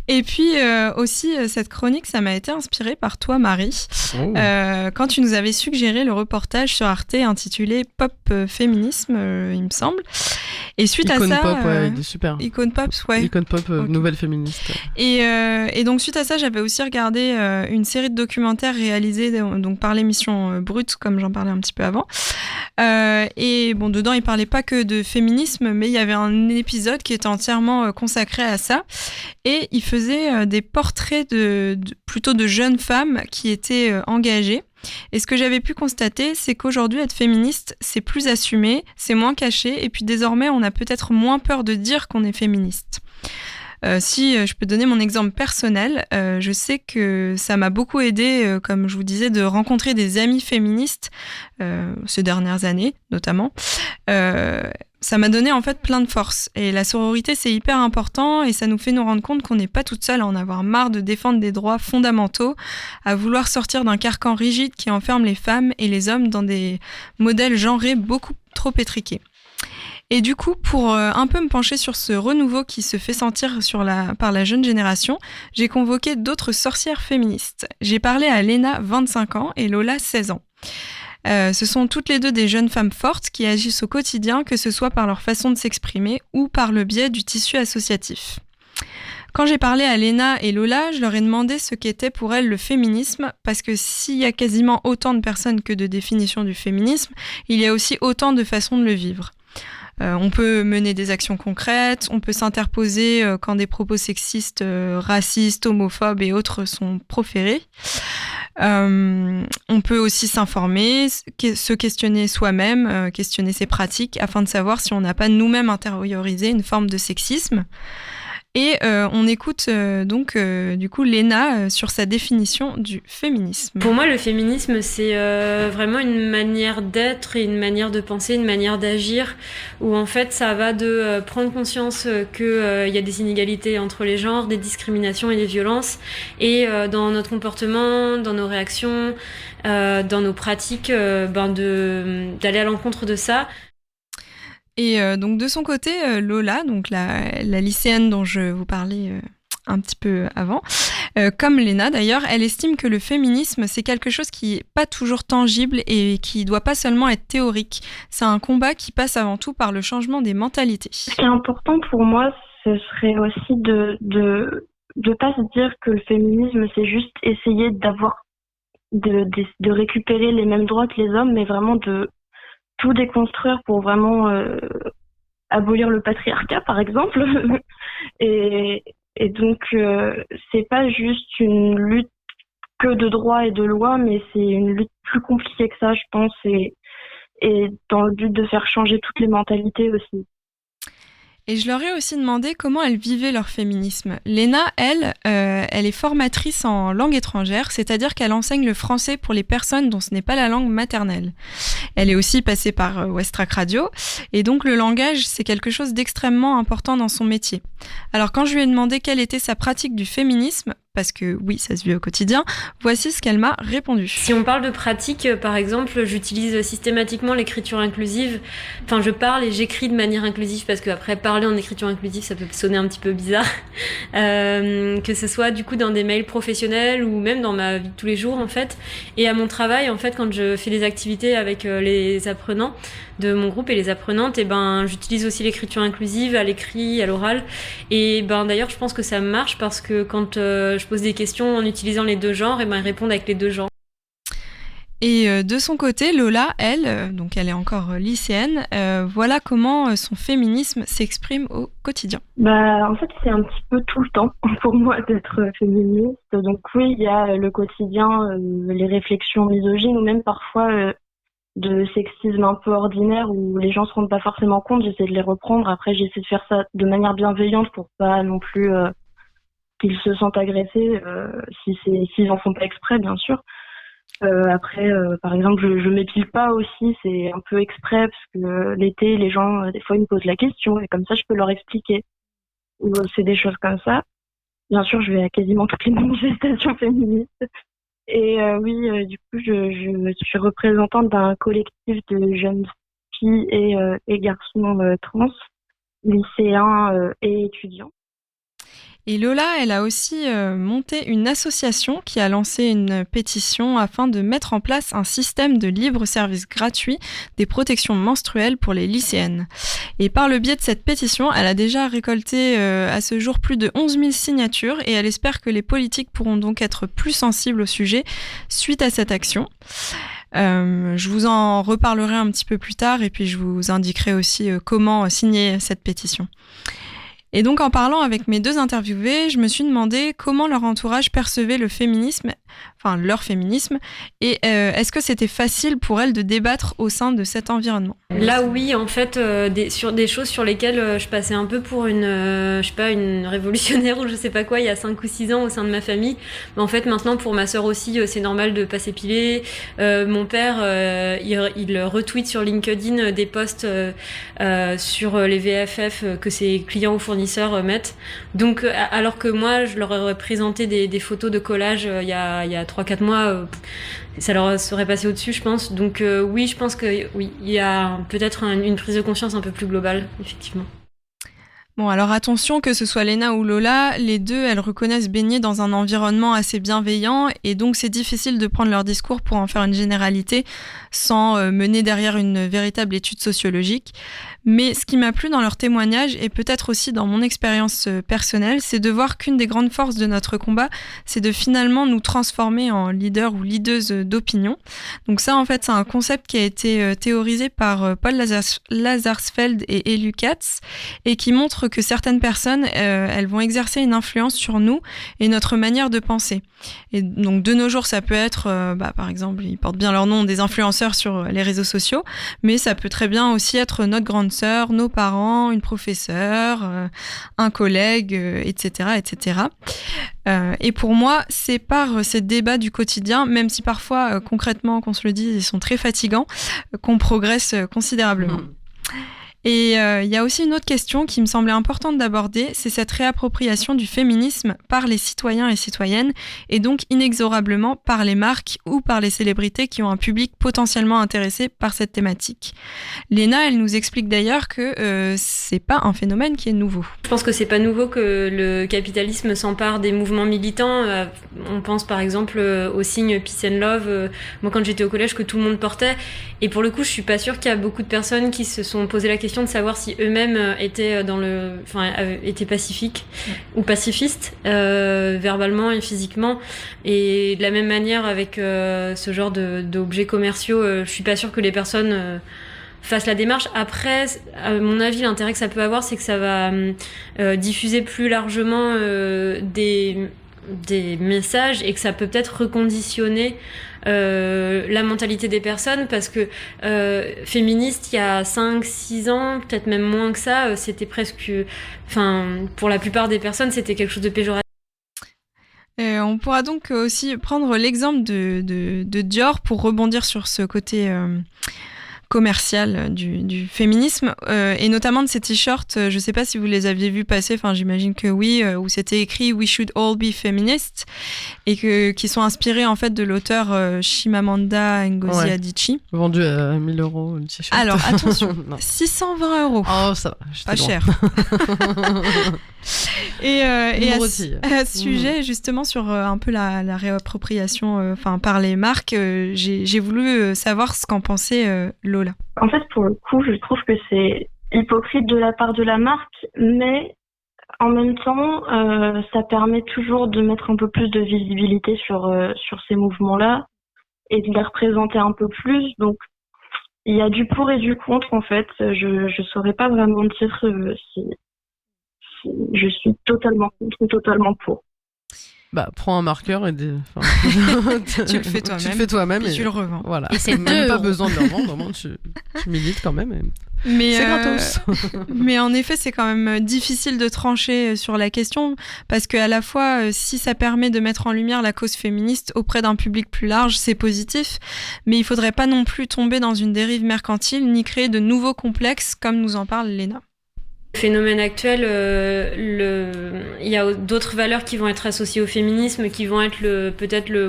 Et puis aussi, cette chronique, ça m'a été inspirée par toi, Marie, quand tu nous avais suggéré le reportage sur Arte intitulé Pop Féminisme, il me semble. Et suite Icône à ça... Pop, ouais, il est super. Icône Pop, ouais. Icône Pop, Ok. nouvelle féministe. Et donc, suite à ça, j'avais aussi regardé une série de documentaires réalisés donc, par l'émission Brut, comme j'en parlais un petit peu avant. Et bon, dedans, il parlait pas que de féminisme, mais il y avait un épisode qui était entièrement consacré à ça. Et il faisait des portraits plutôt de jeunes femmes qui étaient engagées. Et ce que j'avais pu constater, c'est qu'aujourd'hui, être féministe, c'est plus assumé, c'est moins caché, et puis désormais, on a peut-être moins peur de dire qu'on est féministe. Si je peux donner mon exemple personnel, je sais que ça m'a beaucoup aidé, comme je vous disais, de rencontrer des amis féministes ces dernières années, notamment. Ça m'a donné en fait plein de force. Et la sororité, c'est hyper important et ça nous fait nous rendre compte qu'on n'est pas toute seule à en avoir marre de défendre des droits fondamentaux, à vouloir sortir d'un carcan rigide qui enferme les femmes et les hommes dans des modèles genrés beaucoup trop étriqués. Et du coup, pour un peu me pencher sur ce renouveau qui se fait sentir par la jeune génération, j'ai convoqué d'autres sorcières féministes. J'ai parlé à Léna, 25 ans, et Lola, 16 ans. Ce sont toutes les deux des jeunes femmes fortes qui agissent au quotidien, que ce soit par leur façon de s'exprimer ou par le biais du tissu associatif. Quand j'ai parlé à Léna et Lola, je leur ai demandé ce qu'était pour elles le féminisme, parce que s'il y a quasiment autant de personnes que de définitions du féminisme, il y a aussi autant de façons de le vivre. On peut mener des actions concrètes, on peut s'interposer quand des propos sexistes, racistes, homophobes et autres sont proférés. On peut aussi s'informer, se questionner soi-même, questionner ses pratiques afin de savoir si on n'a pas nous-mêmes intériorisé une forme de sexisme. Et on écoute donc du coup Léna sur sa définition du féminisme. Pour moi, le féminisme, c'est vraiment une manière d'être et une manière de penser, une manière d'agir, où en fait ça va de prendre conscience qu'il y a des inégalités entre les genres, des discriminations et des violences, et dans notre comportement, dans nos réactions, dans nos pratiques, d'aller à l'encontre de ça. Et donc de son côté, Lola, donc la lycéenne dont je vous parlais un petit peu avant, comme Léna d'ailleurs, elle estime que le féminisme, c'est quelque chose qui n'est pas toujours tangible et qui ne doit pas seulement être théorique. C'est un combat qui passe avant tout par le changement des mentalités. Ce qui est important pour moi, ce serait aussi de pas se dire que le féminisme, c'est juste essayer de récupérer les mêmes droits que les hommes, mais vraiment de tout déconstruire pour vraiment abolir le patriarcat, par exemple. et donc, c'est pas juste une lutte que de droits et de lois, mais c'est une lutte plus compliquée que ça, je pense, et dans le but de faire changer toutes les mentalités aussi. Et je leur ai aussi demandé comment elles vivaient leur féminisme. Léna, elle est formatrice en langue étrangère, c'est-à-dire qu'elle enseigne le français pour les personnes dont ce n'est pas la langue maternelle. Elle est aussi passée par Westrack Radio, et donc le langage, c'est quelque chose d'extrêmement important dans son métier. Alors quand je lui ai demandé quelle était sa pratique du féminisme, parce que oui, ça se vit au quotidien, voici ce qu'elle m'a répondu. Si on parle de pratique, par exemple, j'utilise systématiquement l'écriture inclusive. Enfin, je parle et j'écris de manière inclusive, parce qu'après, parler en écriture inclusive, ça peut sonner un petit peu bizarre. Que ce soit du coup dans des mails professionnels ou même dans ma vie de tous les jours, en fait. Et à mon travail, en fait, quand je fais des activités avec les apprenants de mon groupe et les apprenantes, et j'utilise aussi l'écriture inclusive à l'écrit, à l'oral. Et d'ailleurs, je pense que ça marche parce que quand je pose des questions en utilisant les deux genres, et ils répondent avec les deux genres. Et de son côté, Lola, elle, donc elle est encore lycéenne, voilà comment son féminisme s'exprime au quotidien. En fait, c'est un petit peu tout le temps pour moi d'être féministe. Donc oui, il y a le quotidien, les réflexions misogynes ou même parfois de sexisme un peu ordinaire où les gens se rendent pas forcément compte. J'essaie de les reprendre. Après, j'essaie de faire ça de manière bienveillante pour pas non plus qu'ils se sentent agressés s'ils en font pas exprès, bien sûr. Après, par exemple, je m'épile pas aussi, c'est un peu exprès parce que l'été, les gens, des fois, ils me posent la question et comme ça, je peux leur expliquer. C'est des choses comme ça. Bien sûr, je vais à quasiment toutes les manifestations féministes. Et oui, du coup, je suis représentante d'un collectif de jeunes filles et garçons trans, lycéens et étudiants. Et Lola, elle a aussi monté une association qui a lancé une pétition afin de mettre en place un système de libre service gratuit des protections menstruelles pour les lycéennes. Et par le biais de cette pétition, elle a déjà récolté à ce jour plus de 11 000 signatures et elle espère que les politiques pourront donc être plus sensibles au sujet suite à cette action. Je vous en reparlerai un petit peu plus tard et puis je vous indiquerai aussi comment signer cette pétition. Et donc en parlant avec mes 2 interviewés, je me suis demandé comment leur entourage percevait le féminisme, enfin leur féminisme, et est-ce que c'était facile pour elles de débattre au sein de cet environnement ? Là oui, en fait, sur des choses sur lesquelles je passais un peu pour une révolutionnaire ou je sais pas quoi il y a 5 ou 6 ans au sein de ma famille. Mais en fait maintenant pour ma sœur aussi, c'est normal de pas s'épiler. Mon père, il retweet sur LinkedIn des posts sur les VFF que ses clients ou fournisseurs mettent. Donc alors que moi je leur aurais présenté des photos de collage il y a 3-4 mois, ça leur serait passé au-dessus je pense. Donc oui, je pense que oui, il y a peut-être une prise de conscience un peu plus globale, effectivement. Bon, alors attention, que ce soit Léna ou Lola, les deux, elles reconnaissent baigner dans un environnement assez bienveillant et donc c'est difficile de prendre leur discours pour en faire une généralité sans mener derrière une véritable étude sociologique. Mais ce qui m'a plu dans leur témoignage et peut-être aussi dans mon expérience personnelle, c'est de voir qu'une des grandes forces de notre combat, c'est de finalement nous transformer en leaders ou leaders d'opinion. Donc ça, en fait, c'est un concept qui a été théorisé par Paul Lazarsfeld et Elu Katz et qui montre que certaines personnes, elles vont exercer une influence sur nous et notre manière de penser. Et donc de nos jours, ça peut être, par exemple, ils portent bien leur nom, des influenceurs sur les réseaux sociaux, mais ça peut très bien aussi être notre grande sœur, nos parents, une professeure, un collègue, etc., etc. Et pour moi, c'est par ces débats du quotidien, même si parfois, concrètement, qu'on se le dise, ils sont très fatigants, qu'on progresse considérablement. Et il y a aussi une autre question qui me semblait importante d'aborder, c'est cette réappropriation du féminisme par les citoyens et citoyennes, et donc inexorablement par les marques ou par les célébrités qui ont un public potentiellement intéressé par cette thématique. Léna, elle nous explique d'ailleurs que c'est pas un phénomène qui est nouveau. Je pense que c'est pas nouveau que le capitalisme s'empare des mouvements militants. On pense par exemple au signe Peace and Love, moi quand j'étais au collège, que tout le monde portait, et pour le coup je suis pas sûre qu'il y a beaucoup de personnes qui se sont posé la question de savoir si eux-mêmes étaient étaient pacifiques ou pacifistes verbalement et physiquement. Et de la même manière avec ce genre d'objets commerciaux, je suis pas sûre que les personnes fassent la démarche. Après, à mon avis, l'intérêt que ça peut avoir, c'est que ça va diffuser plus largement des messages et que ça peut peut-être reconditionner la mentalité des personnes, parce que féministe il y a 5-6 ans, peut-être même moins que ça, c'était presque, pour la plupart des personnes, c'était quelque chose de péjoratif. On pourra donc aussi prendre l'exemple de Dior pour rebondir sur ce côté commercial du féminisme, et notamment de ces t-shirts, je sais pas si vous les aviez vus passer, j'imagine que oui, où c'était écrit We should all be feminists, et qui sont inspirés en fait de l'auteur Chimamanda Ngozi Adichie. Vendu à 1 000 € le t-shirt. Alors attention, 620 €. Oh, ça va, pas cher. Et à ce sujet, justement, sur un peu la réappropriation par les marques, j'ai voulu savoir ce qu'en pensait Lola. En fait, pour le coup, je trouve que c'est hypocrite de la part de la marque, mais en même temps, ça permet toujours de mettre un peu plus de visibilité sur ces mouvements-là et de les représenter un peu plus. Donc, il y a du pour et du contre, en fait. Je saurais pas vraiment dire si je suis totalement contre ou totalement pour. Prends un marqueur et tu le fais toi-même. Tu le fais toi-même et tu le revends. Voilà. Et c'est même pas besoin de le revendre, vraiment, tu milites quand même. Mais c'est gratos. Mais en effet, c'est quand même difficile de trancher sur la question, parce qu'à la fois, si ça permet de mettre en lumière la cause féministe auprès d'un public plus large, c'est positif, mais il faudrait pas non plus tomber dans une dérive mercantile, ni créer de nouveaux complexes, comme nous en parle Léna. Phénomène actuel, il y a d'autres valeurs qui vont être associées au féminisme, qui vont être peut-être le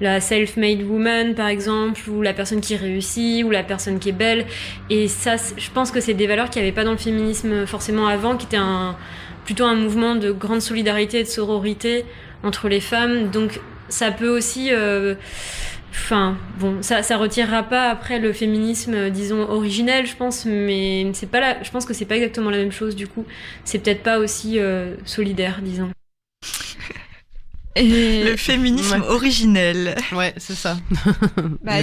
la self-made woman par exemple, ou la personne qui réussit, ou la personne qui est belle. Et ça, je pense que c'est des valeurs qu'il n'y avait pas dans le féminisme forcément avant, qui était plutôt un mouvement de grande solidarité et de sororité entre les femmes. Donc ça peut aussi... ça retirera pas après le féminisme, disons, originel, je pense, mais je pense que c'est pas exactement la même chose, du coup. C'est peut-être pas aussi solidaire, disons. Et le féminisme originel. Ouais, c'est ça.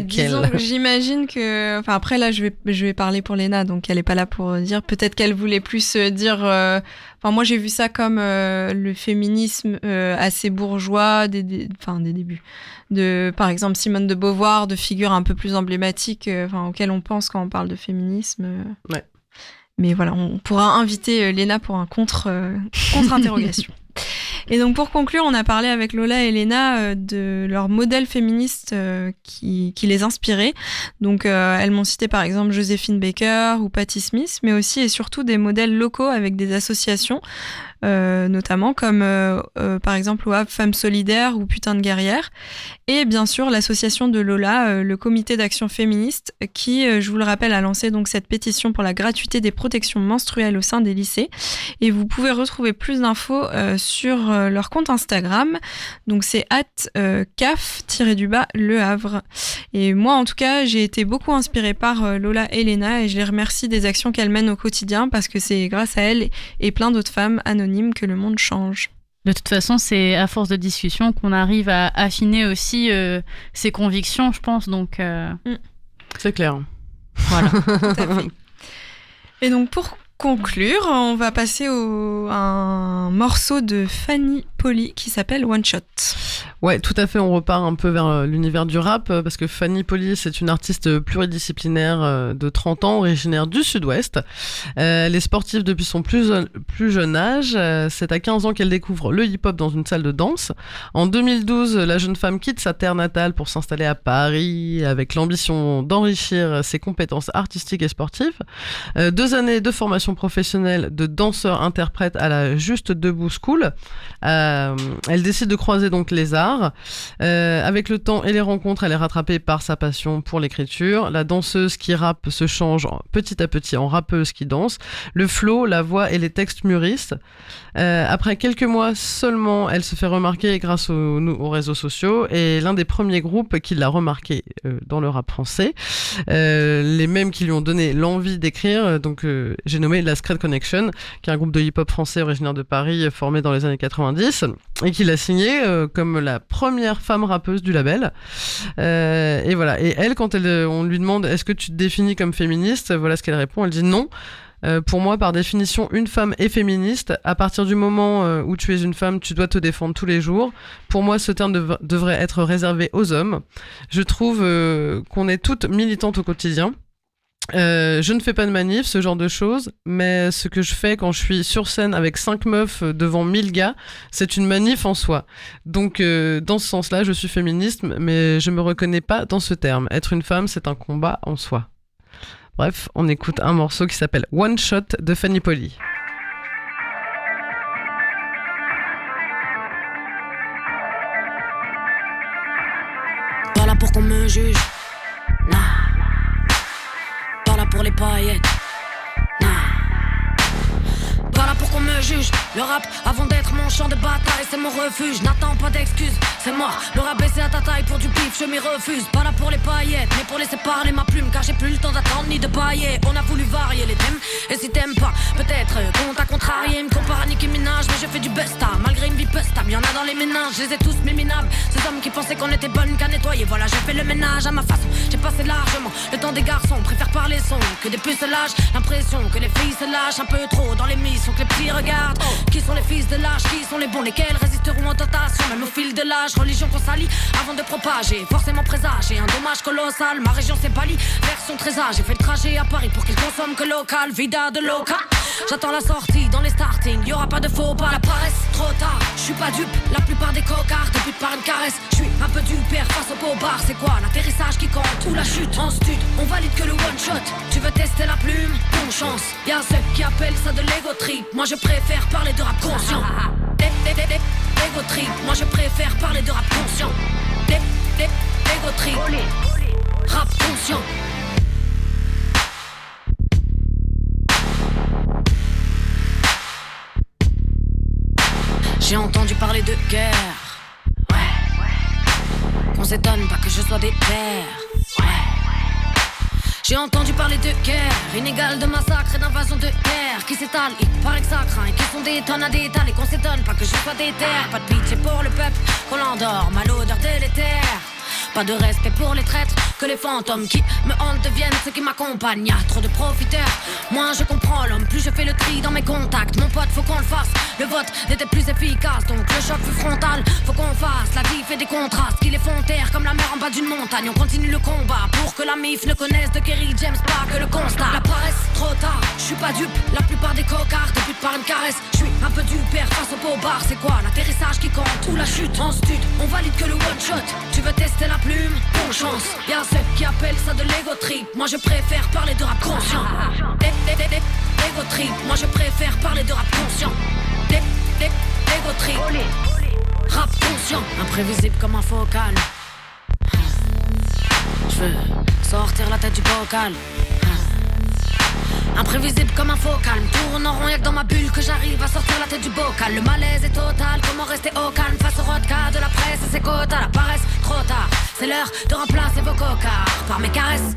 Disons, j'imagine que... Enfin, après, là, je vais parler pour Léna, donc elle est pas là pour dire. Peut-être qu'elle voulait plus dire... Enfin, moi, j'ai vu ça comme le féminisme assez bourgeois des débuts. Par exemple, Simone de Beauvoir, de figures un peu plus emblématiques auxquelles on pense quand on parle de féminisme. Ouais. Mais voilà, on pourra inviter Léna pour un contre-interrogation. Et donc pour conclure, on a parlé avec Lola et Léna de leurs modèles féministes qui les inspiraient. Donc elles m'ont cité par exemple Joséphine Baker ou Patti Smith, mais aussi et surtout des modèles locaux avec des associations, notamment comme par exemple OAV Femmes Solidaires ou Putain de Guerrière. Et bien sûr l'association de Lola, le comité d'action féministe, qui, je vous le rappelle, a lancé donc cette pétition pour la gratuité des protections menstruelles au sein des lycées. Et vous pouvez retrouver plus d'infos sur leur compte Instagram. Donc c'est @caf-Le Havre. Et moi en tout cas, j'ai été beaucoup inspirée par Lola et Léna et je les remercie des actions qu'elles mènent au quotidien parce que c'est grâce à elles et plein d'autres femmes anonymes que le monde change. De toute façon, c'est à force de discussion qu'on arrive à affiner aussi ses convictions, je pense. Donc, c'est clair. Voilà, tout à fait. Et donc, pour conclure, on va passer à un morceau de Fanny Polly qui s'appelle One Shot. Ouais, tout à fait, on repart un peu vers l'univers du rap parce que Fanny Polly, c'est une artiste pluridisciplinaire de 30 ans, originaire du Sud-Ouest. Elle est sportive depuis son plus jeune âge. C'est à 15 ans qu'elle découvre le hip-hop dans une salle de danse. En 2012, la jeune femme quitte sa terre natale pour s'installer à Paris avec l'ambition d'enrichir ses compétences artistiques et sportives. 2 années de formation professionnelle de danseur-interprète à la Juste Debout School. Elle décide de croiser donc les arts. Avec le temps et les rencontres, elle est rattrapée par sa passion pour l'écriture. La danseuse qui rappe se change petit à petit en rappeuse qui danse. Le flow, la voix et les textes mûrissent. Après quelques mois seulement, elle se fait remarquer grâce aux réseaux sociaux et l'un des premiers groupes qui l'a remarqué dans le rap français, les mêmes qui lui ont donné l'envie d'écrire, donc j'ai nommé la Secret Connection, qui est un groupe de hip-hop français originaire de Paris formé dans les années 90 et qui l'a signé comme la première femme rappeuse du label. Et voilà. Et elle, quand on lui demande est-ce que tu te définis comme féministe, voilà ce qu'elle répond. Elle dit non. Pour moi, par définition, une femme est féministe. À partir du moment où tu es une femme, tu dois te défendre tous les jours. Pour moi, ce terme devrait être réservé aux hommes. Je trouve qu'on est toutes militantes au quotidien. Je ne fais pas de manif, ce genre de choses, mais ce que je fais quand je suis sur scène avec 5 meufs devant 1000 gars, c'est une manif en soi. Donc dans ce sens-là, je suis féministe, mais je me reconnais pas dans ce terme. Être une femme, c'est un combat en soi. Bref, on écoute un morceau qui s'appelle One Shot de Fanny Polly. Pas là pour qu'on me juge, non. Pas là pour les paillettes, non. Pas là pour qu'on me juge. Le rap, avant d'être mon champ de bataille, c'est mon refuge. N'attends pas d'excuses, c'est mort. Le rap baissé à ta taille pour du pif, je m'y refuse. Pas là pour les paillettes, mais pour laisser parler ma plume. Car j'ai plus le temps d'attendre ni de bailler. On a voulu varier les thèmes, et si t'aimes pas, peut-être qu'on t'a contrarié. Me compare à Nicki Minaj, mais je fais du busta. Malgré une vie peu stable, y'en a dans les ménages. Je les ai tous méminables. Ces hommes qui pensaient qu'on était bonnes qu'à nettoyer. Voilà, j'ai fait le ménage à ma façon. J'ai passé largement le temps des garçons. Préfère parler son que des puces lâches. L'impression que les filles se lâchent un peu trop dans les missions que les petits regardent. Qui sont les fils de l'âge, qui sont les bons, lesquels résisteront en tentation, même au fil de l'âge. Religion qu'on salit avant de propager, forcément présager un dommage colossal. Ma région c'est Bali, version 13 âge. J'ai fait le trajet à Paris pour qu'ils consomment que local, vida de loca. J'attends la sortie dans les startings, y'aura pas de faux pas. La paresse, trop tard, je suis pas dupe. La plupart des cocards débutent par une caresse. Je suis un peu du père face au beau bar. C'est quoi l'atterrissage qui compte ou la chute en stud? On valide que le one shot. Tu veux tester la plume? Bon chance. Y'a ceux qui appellent ça de l'ego trip. Moi je préfère parler de rap conscient. Ego trip. Moi je préfère parler de rap conscient. Ego trip. Rap conscient. J'ai entendu parler de guerre. Ouais. Qu'on s'étonne pas que je sois des pères. Ouais. J'ai entendu parler de guerre inégale, de massacre et d'invasion de terre qui s'étale, il paraît que ça craint et qui sont des tonnes à détaler et qu'on s'étonne pas que je sois des terres. Pas de pitié pour le peuple, qu'on l'endorme à l'odeur délétère. Pas de respect pour les traîtres, que les fantômes qui me hantent deviennent ceux qui m'accompagnent. Y'a trop de profiteurs, moins je comprends l'homme, plus je fais le tri dans mes contacts. Mon pote, faut qu'on le fasse, le vote n'était plus efficace, donc le choc fut frontal. Faut qu'on fasse, la vie fait des contrastes qui les font taire comme la mer en bas d'une montagne. On continue le combat pour que la MIF ne connaisse de Kerry James, pas que le constat. La paresse, trop tard, je suis pas dupe, la plupart des cocards débutent par une caresse. Je suis un peu du père face au pot bar, c'est quoi l'atterrissage qui compte ou la chute en stud? On valide que le one shot, tu veux tester la plume? Bonne chance, y'a ceux qui appellent ça de l'ego trip. Moi je préfère parler de rap conscient. Ego trip, moi je préfère parler de rap conscient. Ego trip, rap conscient. Imprévisible comme un faux calme. Je veux sortir la tête du bocal. Imprévisible comme un faux calme. Tourne en rond, y'a que dans ma bulle que j'arrive à sortir la tête du bocal. Le malaise est total, comment rester au calme face au rodka de la presse et ses quotas. La paresse, trop tard, c'est l'heure de remplacer vos cocards par mes caresses.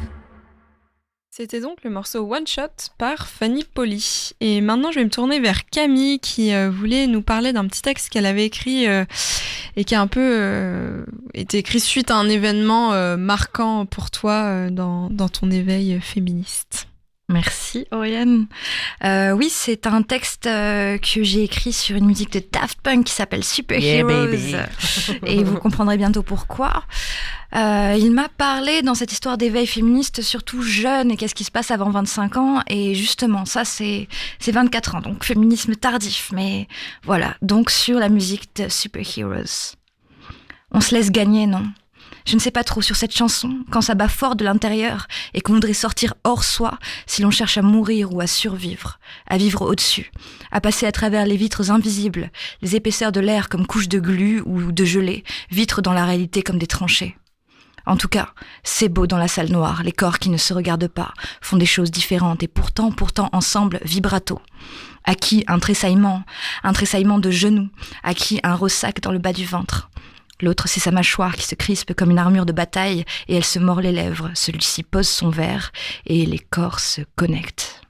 C'était donc le morceau One Shot par Fanny Poli. Et maintenant, je vais me tourner vers Camille qui voulait nous parler d'un petit texte qu'elle avait écrit et qui a un peu été écrit suite à un événement marquant pour toi dans ton éveil féministe. Merci Oriane. Oui, c'est un texte que j'ai écrit sur une musique de Daft Punk qui s'appelle Super Heroes. Et vous comprendrez bientôt pourquoi. Il m'a parlé dans cette histoire d'éveil féministe, surtout jeune, et qu'est-ce qui se passe avant 25 ans. Et justement, ça c'est 24 ans, donc féminisme tardif. Mais voilà, donc sur la musique de Super Heroes. On se laisse gagner, non ? Je ne sais pas trop sur cette chanson, quand ça bat fort de l'intérieur et qu'on voudrait sortir hors soi si l'on cherche à mourir ou à survivre, à vivre au-dessus, à passer à travers les vitres invisibles, les épaisseurs de l'air comme couches de glu ou de gelée, vitres dans la réalité comme des tranchées. En tout cas, c'est beau dans la salle noire, les corps qui ne se regardent pas, font des choses différentes et pourtant ensemble vibrato. À qui un tressaillement de genoux, à qui un ressac dans le bas du ventre. L'autre, c'est sa mâchoire qui se crispe comme une armure de bataille et elle se mord les lèvres. Celui-ci pose son verre et les corps se connectent.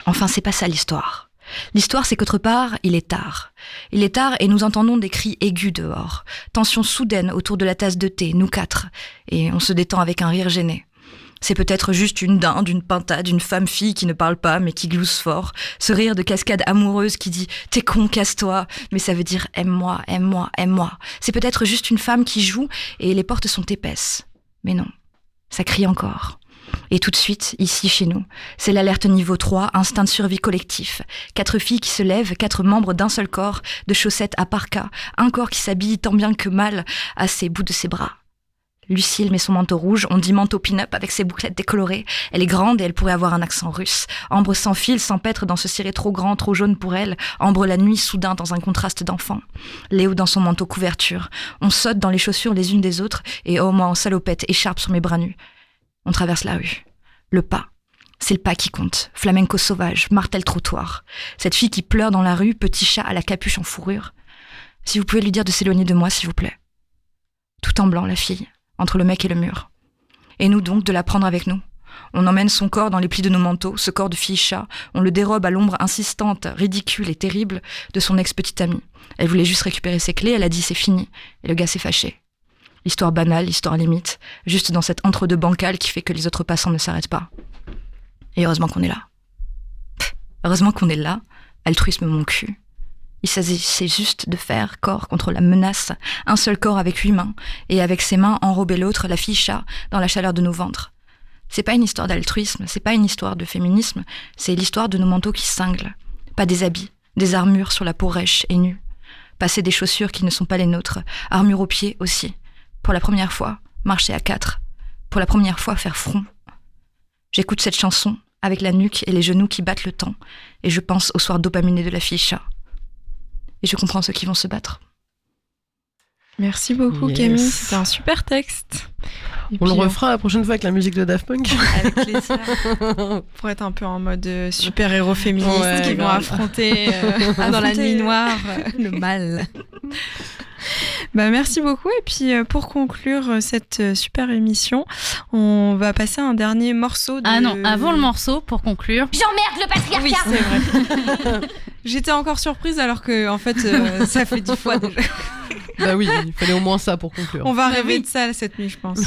Enfin, c'est pas ça l'histoire. L'histoire, c'est qu'autre part, il est tard. Il est tard et nous entendons des cris aigus dehors. Tension soudaine autour de la tasse de thé, nous quatre. Et on se détend avec un rire gêné. C'est peut-être juste une dinde, une pintade, une femme-fille qui ne parle pas mais qui glousse fort. Ce rire de cascade amoureuse qui dit « T'es con, casse-toi », mais ça veut dire « Aime-moi, aime-moi, aime-moi ». C'est peut-être juste une femme qui joue et les portes sont épaisses. Mais non, ça crie encore. Et tout de suite, ici chez nous, c'est l'alerte niveau 3, instinct de survie collectif. 4 filles qui se lèvent, 4 membres d'un seul corps, de chaussettes à parka, un corps qui s'habille tant bien que mal à ses bouts de ses bras. Lucille met son manteau rouge, on dit manteau pin-up avec ses bouclettes décolorées. Elle est grande et elle pourrait avoir un accent russe. Ambre s'enfile, s'empêtre dans ce ciré trop grand, trop jaune pour elle. Ambre la nuit, soudain dans un contraste d'enfant. Léo dans son manteau couverture. On saute dans les chaussures les unes des autres et moi en salopette, écharpe sur mes bras nus. On traverse la rue. Le pas. C'est le pas qui compte. Flamenco sauvage, martel trottoir. Cette fille qui pleure dans la rue, petit chat à la capuche en fourrure. Si vous pouvez lui dire de s'éloigner de moi, s'il vous plaît. Tout en blanc, la fille. Entre le mec et le mur. Et nous donc de la prendre avec nous. On emmène son corps dans les plis de nos manteaux, ce corps de fille-chat, on le dérobe à l'ombre insistante, ridicule et terrible de son ex-petite amie. Elle voulait juste récupérer ses clés, elle a dit c'est fini, et le gars s'est fâché. L'histoire banale, l'histoire limite, juste dans cet entre-deux bancal qui fait que les autres passants ne s'arrêtent pas. Et heureusement qu'on est là. Heureusement qu'on est là, altruisme mon cul. Il s'agissait juste de faire corps contre la menace, un seul corps avec 8 mains, et avec ses mains enrober l'autre, la fille chat, dans la chaleur de nos ventres. C'est pas une histoire d'altruisme, c'est pas une histoire de féminisme, c'est l'histoire de nos manteaux qui cinglent. Pas des habits, des armures sur la peau rêche et nue. Passer des chaussures qui ne sont pas les nôtres, armure aux pieds aussi. Pour la première fois, marcher à 4. Pour la première fois, faire front. J'écoute cette chanson, avec la nuque et les genoux qui battent le temps. Et je pense au soir dopaminé de la fille chat. Et je comprends ceux qui vont se battre. Merci beaucoup, Yes. Camille. C'était un super texte. Et On le puis, refera la prochaine fois avec la musique de Daft Punk. Avec plaisir. pour être un peu en mode super-héros féministes Ouais, qui vont grave. affronter dans la nuit noire le mal. Merci beaucoup. Et puis pour conclure cette super émission, on va passer à un dernier morceau de... Ah non, avant le morceau, pour conclure. J'emmerde le patriarcat. Oui, c'est vrai. J'étais encore surprise alors que en fait ça fait 10 fois déjà. Bah oui, il fallait au moins ça pour conclure. On va rêver de ça cette nuit, je pense.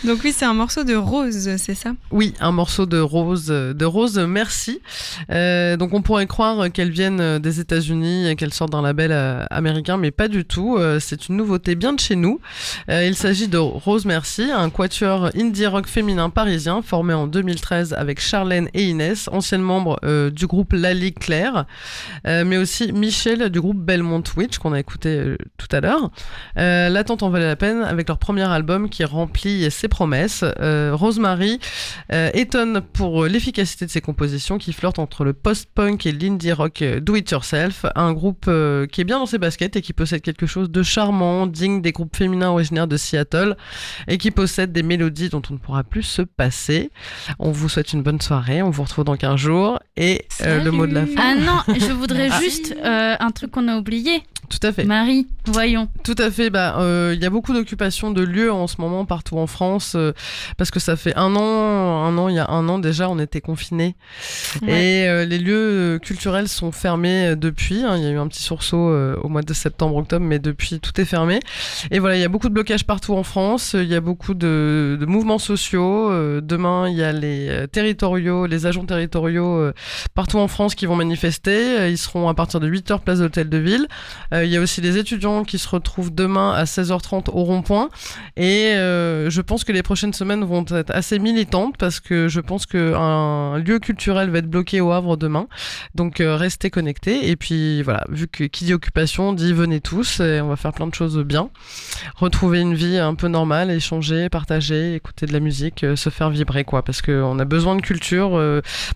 Donc oui, c'est un morceau de Rose, c'est ça? Oui, un morceau de Rose Merci. Donc on pourrait croire qu'elle vienne des États-Unis et qu'elle sort d'un label américain, mais pas du tout. C'est une nouveauté bien de chez nous. Il s'agit de Rose Merci, un quatuor indie rock féminin parisien formé en 2013 avec Charlène et Inès, anciennes membres du groupe Lali Claire, mais aussi Michel du groupe Belmont Witch qu'on a écouté tout à l'heure. L'attente en valait la peine avec leur premier album qui remplit ses promesses. Rosemary étonne pour l'efficacité de ses compositions qui flirtent entre le post-punk et l'indie rock do-it-yourself, un groupe qui est bien dans ses baskets et qui possède quelque chose de charmant, digne des groupes féminins originaires de Seattle et qui possède des mélodies dont on ne pourra plus se passer. On vous souhaite une bonne soirée, on vous retrouve dans 15 jours et le mot de la fin. Ah non, je voudrais juste un truc qu'on a oublié. Tout à fait. Marie, voyons. Tout à fait. Il y a beaucoup d'occupations de lieux en ce moment partout en France parce que ça fait il y a un an déjà, on était confinés. Ouais. Et les lieux culturels sont fermés depuis. Il y a eu un petit sursaut au mois de septembre-octobre, mais depuis, tout est fermé. Et voilà, il y a beaucoup de blocages partout en France. Il y a beaucoup de mouvements sociaux. Demain, il y a les agents territoriaux partout en France qui vont manifester. Ils seront à partir de 8h place de l'Hôtel de Ville. Il y a aussi les étudiants qui se retrouvent demain à 16h30 au rond-point. Et je pense que les prochaines semaines vont être assez militantes parce que je pense qu'un lieu culturel va être bloqué au Havre demain. Donc restez connectés. Et puis voilà, vu que qui dit occupation dit venez tous et on va faire plein de choses bien. Retrouver une vie un peu normale, échanger, partager, écouter de la musique, se faire vibrer quoi. Parce qu'on a besoin de culture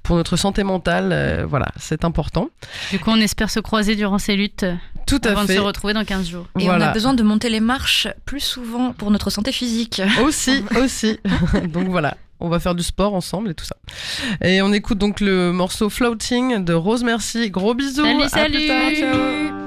pour notre santé mentale. Voilà, c'est important. Du coup, on espère se croiser durant ces luttes. Tout à avant fait. de se retrouver dans 15 jours. Et Voilà. on a besoin de monter les marches plus souvent pour notre santé physique. Aussi. Donc voilà, on va faire du sport ensemble et tout ça. Et on écoute donc le morceau Floating de Rose Merci. Gros bisous. Salut, À plus tard. salut. Ciao.